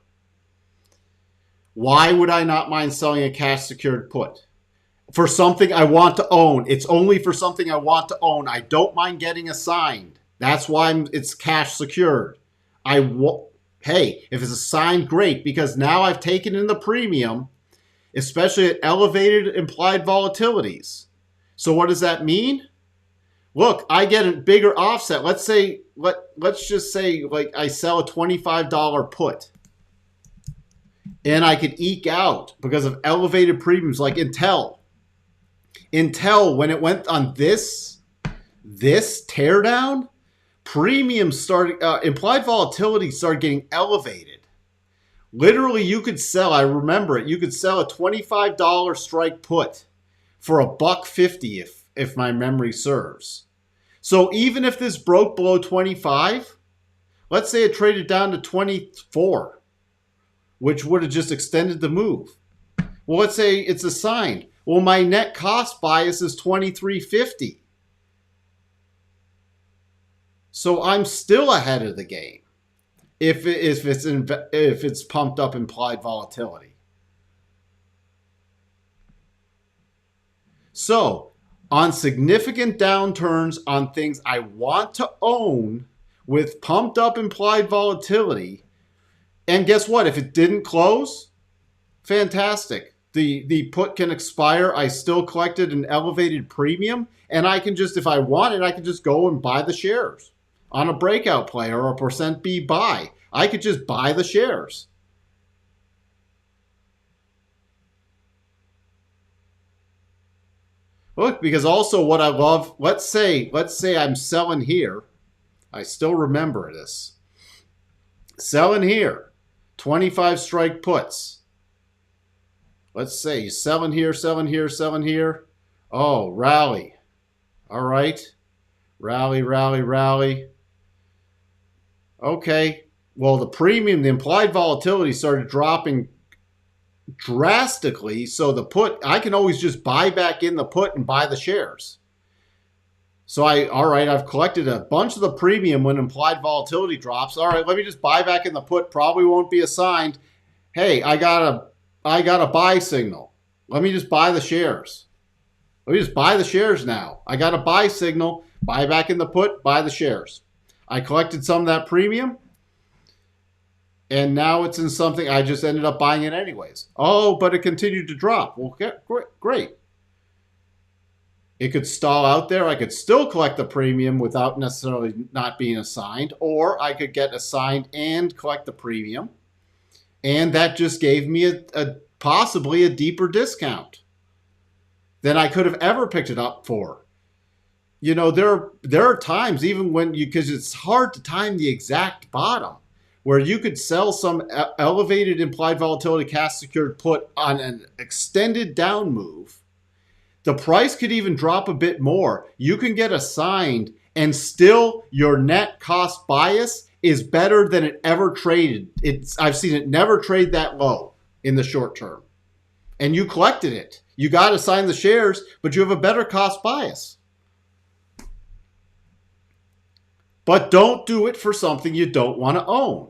Why would I not mind selling a cash secured put? For something I want to own. It's only for something I want to own. I don't mind getting assigned. That's why it's cash secured. Hey, if it's assigned, great, because now I've taken in the premium, especially at elevated implied volatilities. So what does that mean? Look, I get a bigger offset. Let's just say like I sell a $25 put. And I could eke out because of elevated premiums like Intel. Intel, when it went on this teardown, premiums started, implied volatility started getting elevated. Literally, you could sell, I remember it, you could sell a $25 strike put for $1.50 if my memory serves. So even if this broke below 25, let's say it traded down to 24, which would have just extended the move. Well, let's say it's assigned. Well, my net cost bias is $23.50. So I'm still ahead of the game if it's pumped up implied volatility. So on significant downturns on things I want to own with pumped up implied volatility, and guess what? If it didn't close, fantastic. The put can expire. I still collected an elevated premium, and I can just, if I want it, I can just go and buy the shares on a breakout play or a percent B buy. I could just buy the shares. Look, because also what I love, let's say I'm selling here. I still remember this. Selling here, 25 strike puts. Let's say selling here, selling here, selling here. Oh, rally. All right. Rally, rally, rally. Okay. Well, the premium, the implied volatility started dropping drastically. So the put, I can always just buy back in the put and buy the shares. So all right, I've collected a bunch of the premium when implied volatility drops. All right, let me just buy back in the put. Probably won't be assigned. Hey, I got a buy signal. Let me just buy the shares. Let me just buy the shares now. I got a buy signal. Buy back in the put, buy the shares. I collected some of that premium. And now it's in something I just ended up buying it anyways. Oh, but it continued to drop. Well, great. It could stall out there. I could still collect the premium without necessarily not being assigned. Or I could get assigned and collect the premium. And that just gave me possibly a deeper discount than I could have ever picked it up for. You know, there are times even when because it's hard to time the exact bottom, where you could sell some elevated implied volatility cash secured put on an extended down move. The price could even drop a bit more. You can get assigned and still your net cost bias is better than it ever traded. I've seen it never trade that low in the short term. And you collected it. You got assigned the shares, but you have a better cost bias. But don't do it for something you don't want to own.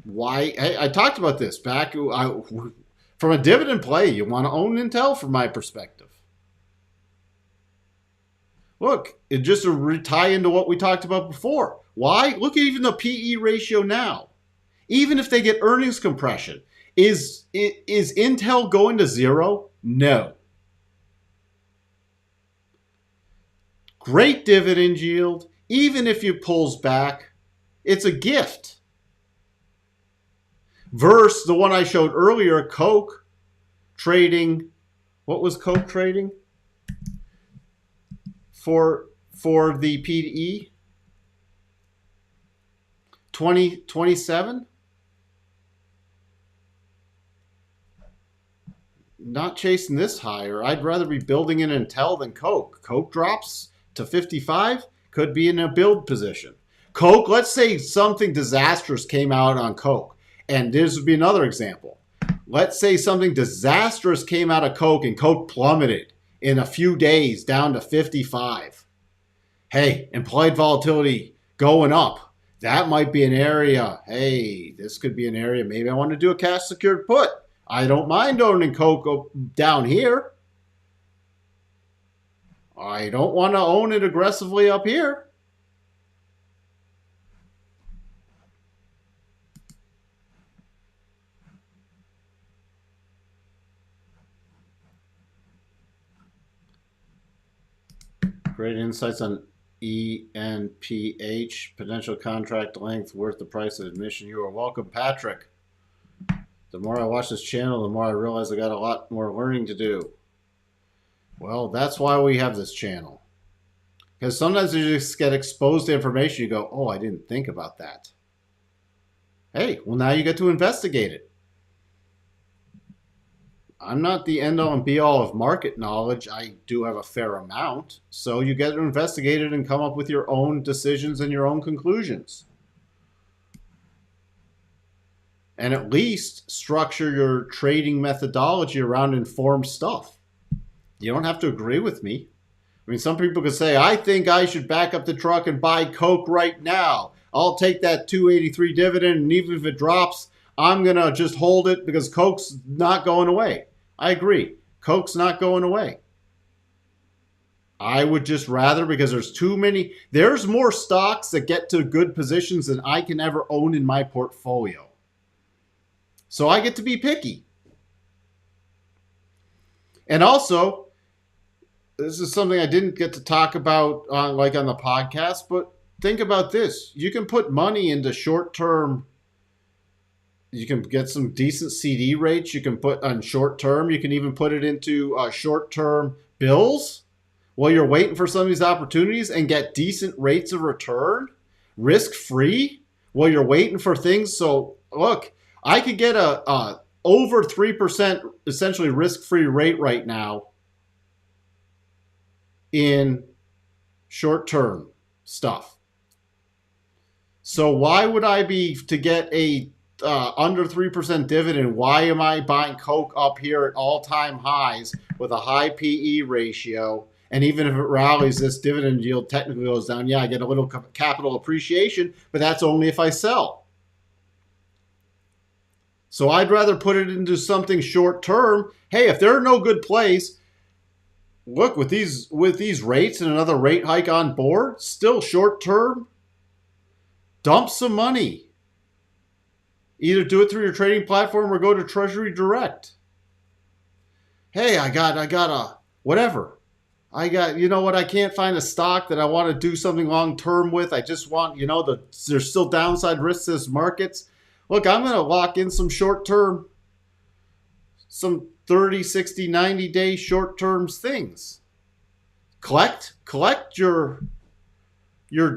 Why? I talked about this back. From a dividend play, you want to own Intel from my perspective. Look, it just to tie into what we talked about before. Why? Look at even the PE ratio now. Even if they get earnings compression, is Intel going to zero? No. Great dividend yield. even if it pulls back, it's a gift. Versus the one I showed earlier, Coke trading. What was Coke trading for the PE? 27? Not chasing this higher. I'd rather be building in Intel than Coke. Coke drops to 55, could be in a build position. Coke, let's say something disastrous came out on Coke. And this would be another example. Let's say something disastrous came out of Coke and Coke plummeted in a few days down to 55. Hey, implied volatility going up. That might be an area. Hey, this could be an area. Maybe I want to do a cash secured put. I don't mind owning Coke down here. I don't want to own it aggressively up here. Great insights on ENPH, potential contract length, worth the price of admission. You are welcome, Patrick. The more I watch this channel, the more I realize I got a lot more learning to do. Well, that's why we have this channel. Because sometimes you just get exposed to information. You go, oh, I didn't think about that. Hey, well, now you get to investigate it. I'm not the end-all and be-all of market knowledge. I do have a fair amount. So you get to investigate it and come up with your own decisions and your own conclusions. And at least structure your trading methodology around informed stuff. You don't have to agree with me. I mean, some people could say, I think I should back up the truck and buy Coke right now. I'll take that 283 dividend, and even if it drops, I'm going to just hold it because Coke's not going away. I agree. Coke's not going away. I would just rather, because there's more stocks that get to good positions than I can ever own in my portfolio. So I get to be picky. And also, this is something I didn't get to talk about on the podcast, but think about this. You can put money into short-term. You can get some decent CD rates. You can put on short-term. You can even put it into short-term bills while you're waiting for some of these opportunities and get decent rates of return, risk-free, while you're waiting for things. So, look, I could get a over 3% essentially risk-free rate right now in short-term stuff. So why would I be to get a under 3% dividend? Why am I buying Coke up here at all-time highs with a high PE ratio? And even if it rallies, this dividend yield technically goes down. Yeah, I get a little capital appreciation, but that's only if I sell. So I'd rather put it into something short-term. Hey, if they're no good plays, look, with these rates and another rate hike on board, still short-term, dump some money. Either do it through your trading platform or go to Treasury Direct. Hey, I got a whatever. You know what? I can't find a stock that I want to do something long-term with. I just want, there's still downside risks as markets. Look, I'm going to lock in some short-term, some 30, 60, 90-day short-term things. Collect your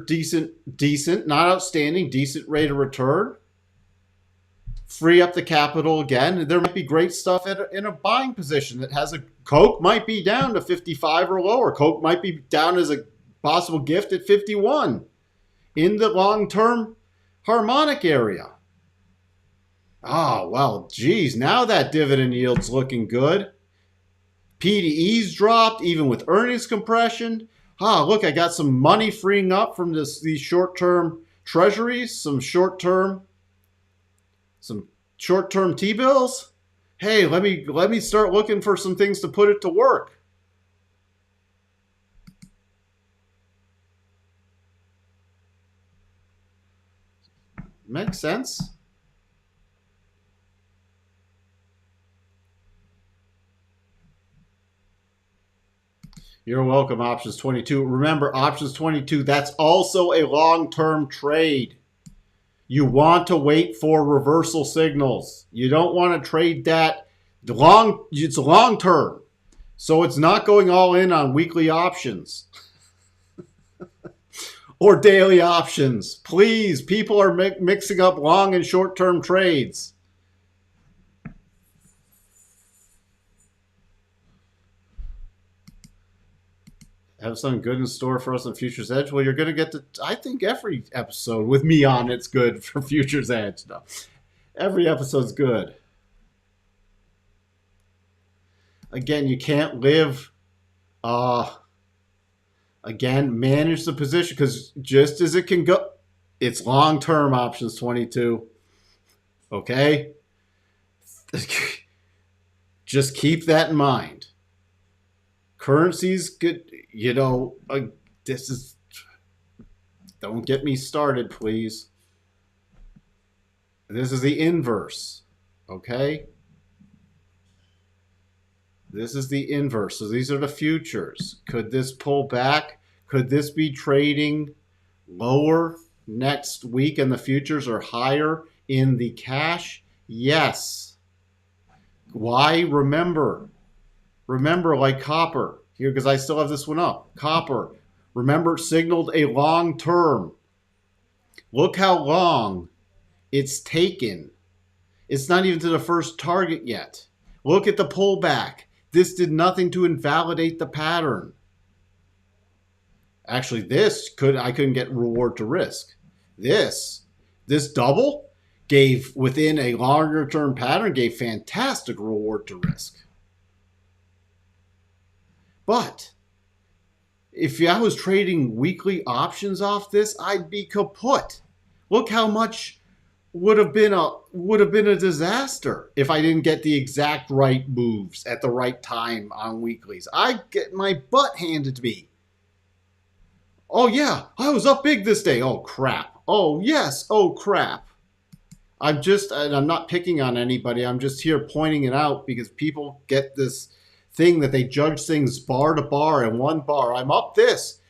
decent, not outstanding, decent rate of return. Free up the capital again. There might be great stuff in a buying position that has Coke might be down to 55 or lower. Coke might be down as a possible gift at 51 in the long-term harmonic area. Oh, well, geez, now that dividend yield's looking good. PDE's dropped, even with earnings compression. Look, I got some money freeing up from these short-term treasuries, some short-term T-bills. Hey, let me start looking for some things to put it to work. Makes sense? You're welcome, Options 22. Remember, Options 22, that's also a long-term trade. You want to wait for reversal signals. You don't want to trade that long. It's long-term. So it's not going all in on weekly options or daily options. Please, people are mixing up long and short-term trades. Have something good in store for us on Futures Edge? Well, you're going to get to, I think every episode with me on it's good for Futures Edge. No, every episode's good. Again, you can't live, again, manage the position because just as it can go, it's long-term Options 22. Okay? Just keep that in mind. Currencies could, this is, don't get me started, please. This is the inverse, okay? This is the inverse. So these are the futures. Could this pull back? Could this be trading lower next week and the futures are higher in the cash? Yes. Why? Remember, like copper here, because I still have this one up. Copper, remember, signaled a long term. Look how long it's taken. It's not even to the first target yet. Look at the pullback. This did nothing to invalidate the pattern. Actually, I couldn't get reward to risk. This double gave, within a longer term pattern, gave fantastic reward to risk. But if I was trading weekly options off this, I'd be kaput. Look how much would have been a disaster if I didn't get the exact right moves at the right time on weeklies. I get my butt handed to me. Oh yeah, I was up big this day. Oh crap. Oh yes. Oh crap. I'm not picking on anybody. I'm just here pointing it out because people get this thing that they judge things bar to bar. And one bar, I'm up this.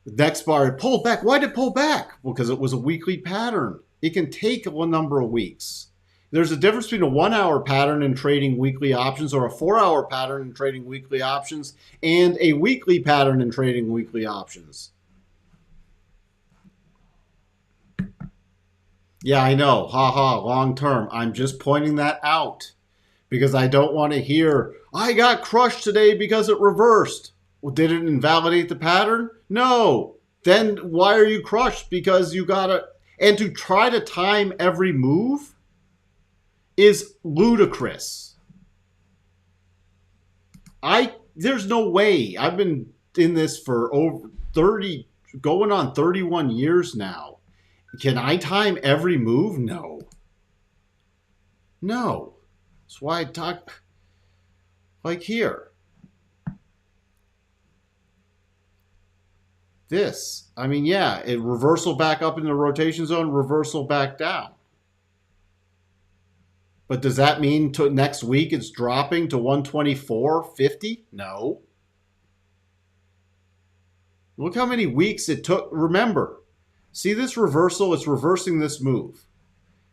Next bar, it pulled back. Why did it pull back? Well, because it was a weekly pattern. It can take a number of weeks. There's a difference between a 1 hour pattern in trading weekly options or a 4 hour pattern in trading weekly options and a weekly pattern in trading weekly options. Yeah, I know. Ha ha, long term. I'm just pointing that out because I don't want to hear, I got crushed today because it reversed. Well, did it invalidate the pattern? No. Then why are you crushed? Because you got to... And to try to time every move is ludicrous. There's no way. I've been in this for over 30, going on 31 years now. Can I time every move? No. No. That's why I talk like here. This, I mean, yeah, it reversal back up in the rotation zone, reversal back down. But does that mean next week it's dropping to 124.50? No. Look how many weeks it took. Remember, see this reversal? It's reversing this move.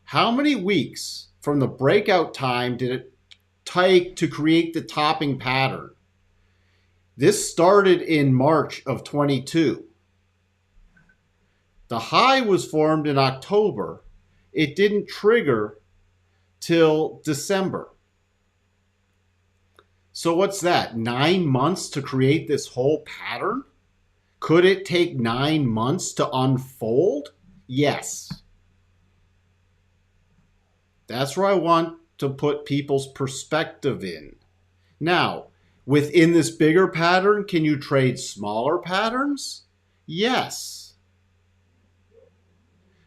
How many weeks from the breakout time did it take to create the topping pattern? This started in March of 22. The high was formed in October. It didn't trigger till December. So what's that? 9 months to create this whole pattern? Could it take 9 months to unfold? Yes. That's where I want to put people's perspective in. Now, within this bigger pattern, can you trade smaller patterns? Yes.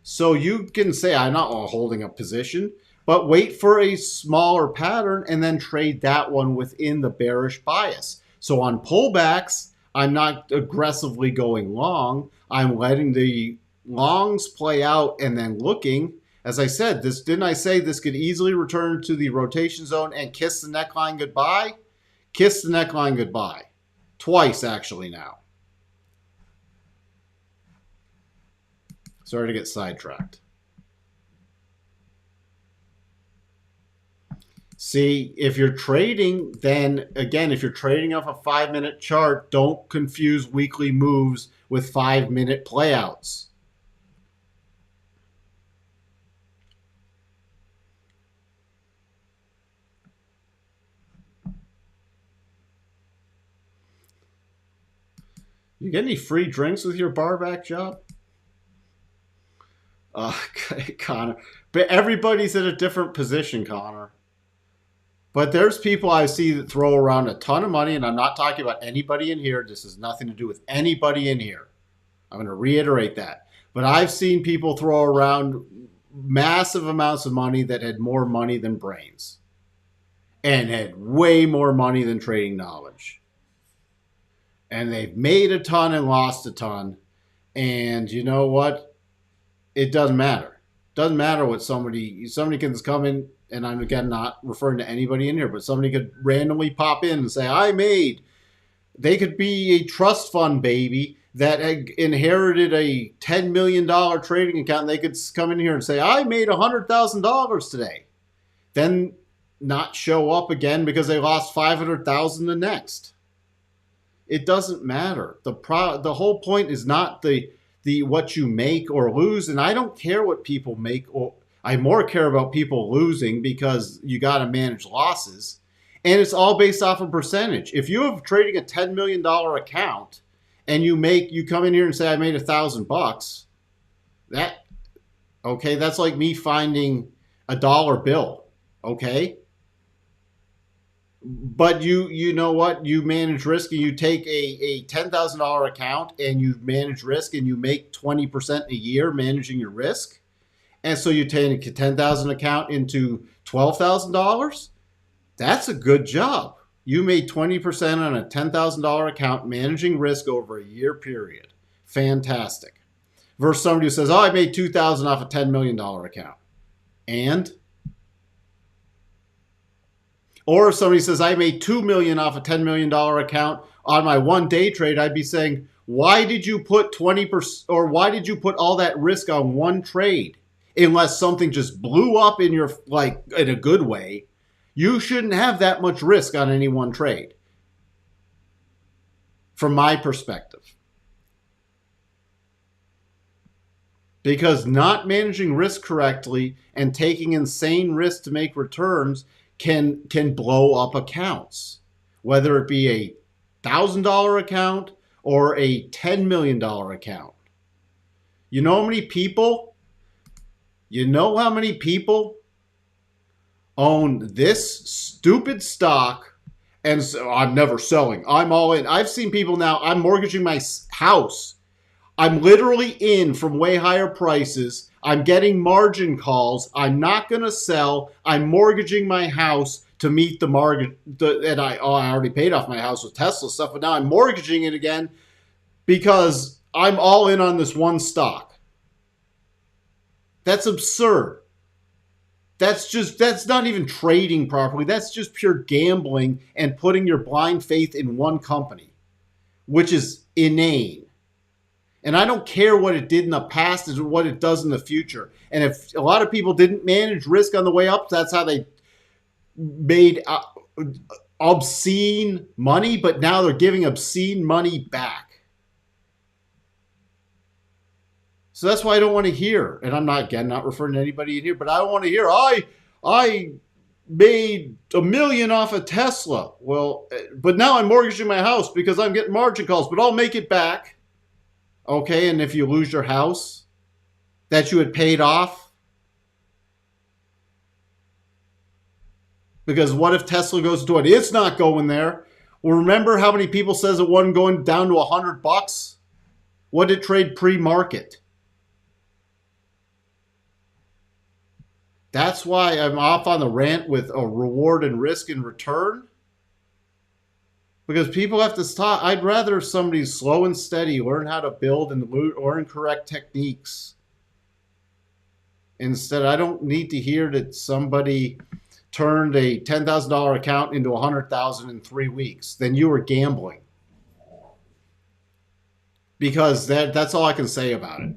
So you can say, I'm not holding a position, but wait for a smaller pattern and then trade that one within the bearish bias. So on pullbacks, I'm not aggressively going long. I'm letting the longs play out and then looking. As I said, didn't I say this could easily return to the rotation zone and kiss the neckline goodbye? Kiss the neckline goodbye. Twice, actually, now. Sorry to get sidetracked. See, if you're trading, then again, if you're trading off a 5-minute chart, don't confuse weekly moves with 5-minute playouts. You get any free drinks with your barback job? Connor. But everybody's at a different position, Connor. But there's people I see that throw around a ton of money, and I'm not talking about anybody in here. This has nothing to do with anybody in here. I'm going to reiterate that. But I've seen people throw around massive amounts of money that had more money than brains and had way more money than trading knowledge. And they've made a ton and lost a ton. And you know what? It doesn't matter. It doesn't matter what somebody can come in, and I'm again not referring to anybody in here, but somebody could randomly pop in and say, they could be a trust fund baby that had inherited a $10 million trading account, and they could come in here and say, I made $100,000 today. Then not show up again because they lost $500,000 the next. It doesn't matter. The whole point is not the what you make or lose, and I don't care what people make, or I more care about people losing because you got to manage losses, and it's all based off a percentage. If you have trading a $10 million account and you come in here and say I made $1,000, that's like me finding a dollar bill, okay? But you know what? You manage risk, and you take a $10,000 account and you manage risk, and you make 20% a year managing your risk. And so you take a $10,000 account into $12,000. That's a good job. You made 20% on a $10,000 account managing risk over a year period. Fantastic. Versus somebody who says, I made $2,000 off a $10 million account. And? Or if somebody says, I made $2 million off a $10 million account on my one day trade, I'd be saying, why did you put 20%, or why did you put all that risk on one trade? Unless something just blew up in in a good way, you shouldn't have that much risk on any one trade. From my perspective. Because not managing risk correctly and taking insane risks to make returns can blow up accounts, whether it be a $1,000 account or a $10 million account. You know how many people own this stupid stock and so I'm never selling. I'm all in. I've seen people now, I'm mortgaging my house. I'm literally in from way higher prices. I'm getting margin calls. I'm not going to sell. I'm mortgaging my house to meet the market. And I already paid off my house with Tesla stuff, but now I'm mortgaging it again because I'm all in on this one stock. That's absurd. That's not even trading properly. That's just pure gambling and putting your blind faith in one company, which is inane. And I don't care what it did in the past is what it does in the future. And if a lot of people didn't manage risk on the way up, that's how they made obscene money, but now they're giving obscene money back. So that's why I don't want to hear, and I'm not referring to anybody in here, but I don't want to hear, I made $1 million off of Tesla. Well, but now I'm mortgaging my house because I'm getting margin calls, but I'll make it back. Okay, and if you lose your house that you had paid off, because what if Tesla goes to it? It's not going there. Well, remember how many people says it wasn't going down to $100? What did it trade pre-market? That's why I'm off on the rant with a reward and risk and return. Because people have to stop. I'd rather somebody slow and steady learn how to build and learn correct techniques. Instead, I don't need to hear that somebody turned a $10,000 account into $100,000 in 3 weeks. Then you were gambling. because that's all I can say about it.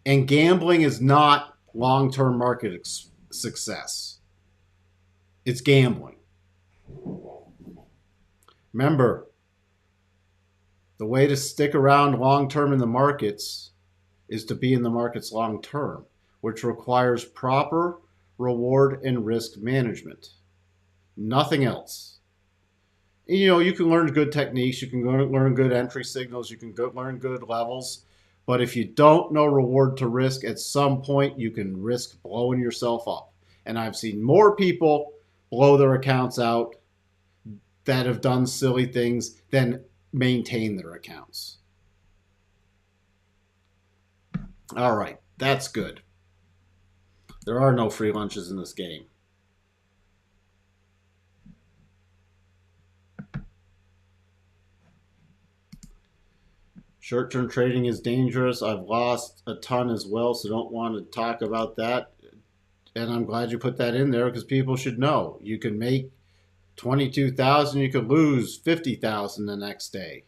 And gambling is not long-term market success. It's gambling. Remember, the way to stick around long-term in the markets is to be in the markets long-term, which requires proper reward and risk management. Nothing else. You know, you can learn good techniques, you can learn good entry signals, you can learn good levels, but if you don't know reward to risk, at some point you can risk blowing yourself up. And I've seen more people blow their accounts out that have done silly things than maintain their accounts. All right, that's good. There are no free lunches in this game. Short-term trading is dangerous. I've lost a ton as well, so don't want to talk about that. And I'm glad you put that in there because people should know. You can make 22,000, you could lose 50,000 the next day.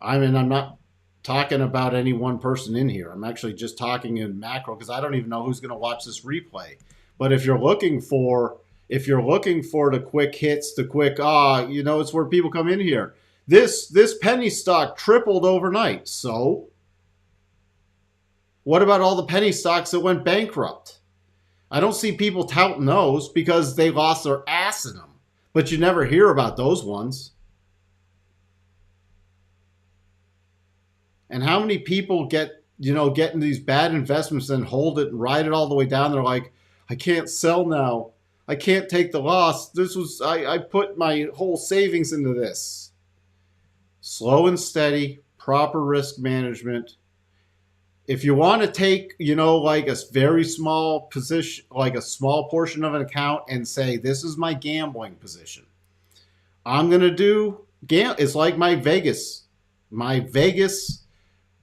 I mean, I'm not talking about any one person in here. I'm actually just talking in macro because I don't even know who's going to watch this replay. But if you're looking for the quick hits, the quick it's where people come in here. This penny stock tripled overnight. So what about all the penny stocks that went bankrupt? I don't see people touting those because they lost their ass in them. But you never hear about those ones. And how many people get into these bad investments and hold it and ride it all the way down? They're like, I can't sell now. I can't take the loss. I put my whole savings into this. Slow and steady, proper risk management. If you want to take, like a very small position, like a small portion of an account and say, this is my gambling position. I'm going to do, it's like my Vegas.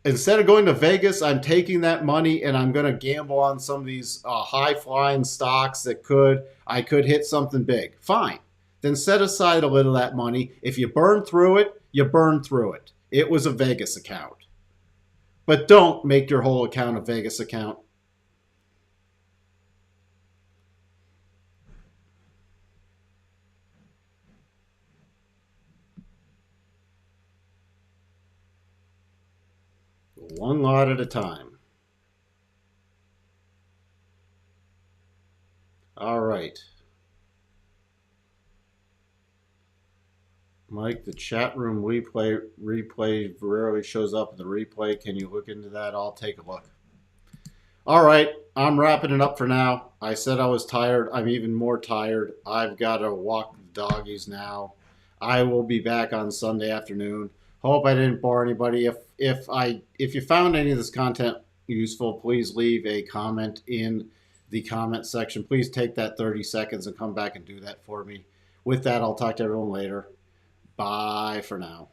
Instead of going to Vegas, I'm taking that money and I'm going to gamble on some of these high-flying stocks that I could hit something big. Fine. Then set aside a little of that money. If you burn through it, you burn through it. It was a Vegas account. But don't make your whole account a Vegas account. One lot at a time. All right. Mike, the chat room replay rarely shows up in the replay. Can you look into that? I'll take a look. All right, I'm wrapping it up for now. I said I was tired. I'm even more tired. I've got to walk the doggies now. I will be back on Sunday afternoon. Hope I didn't bore anybody. If you found any of this content useful, please leave a comment in the comment section. Please take that 30 seconds and come back and do that for me. With that, I'll talk to everyone later. Bye for now.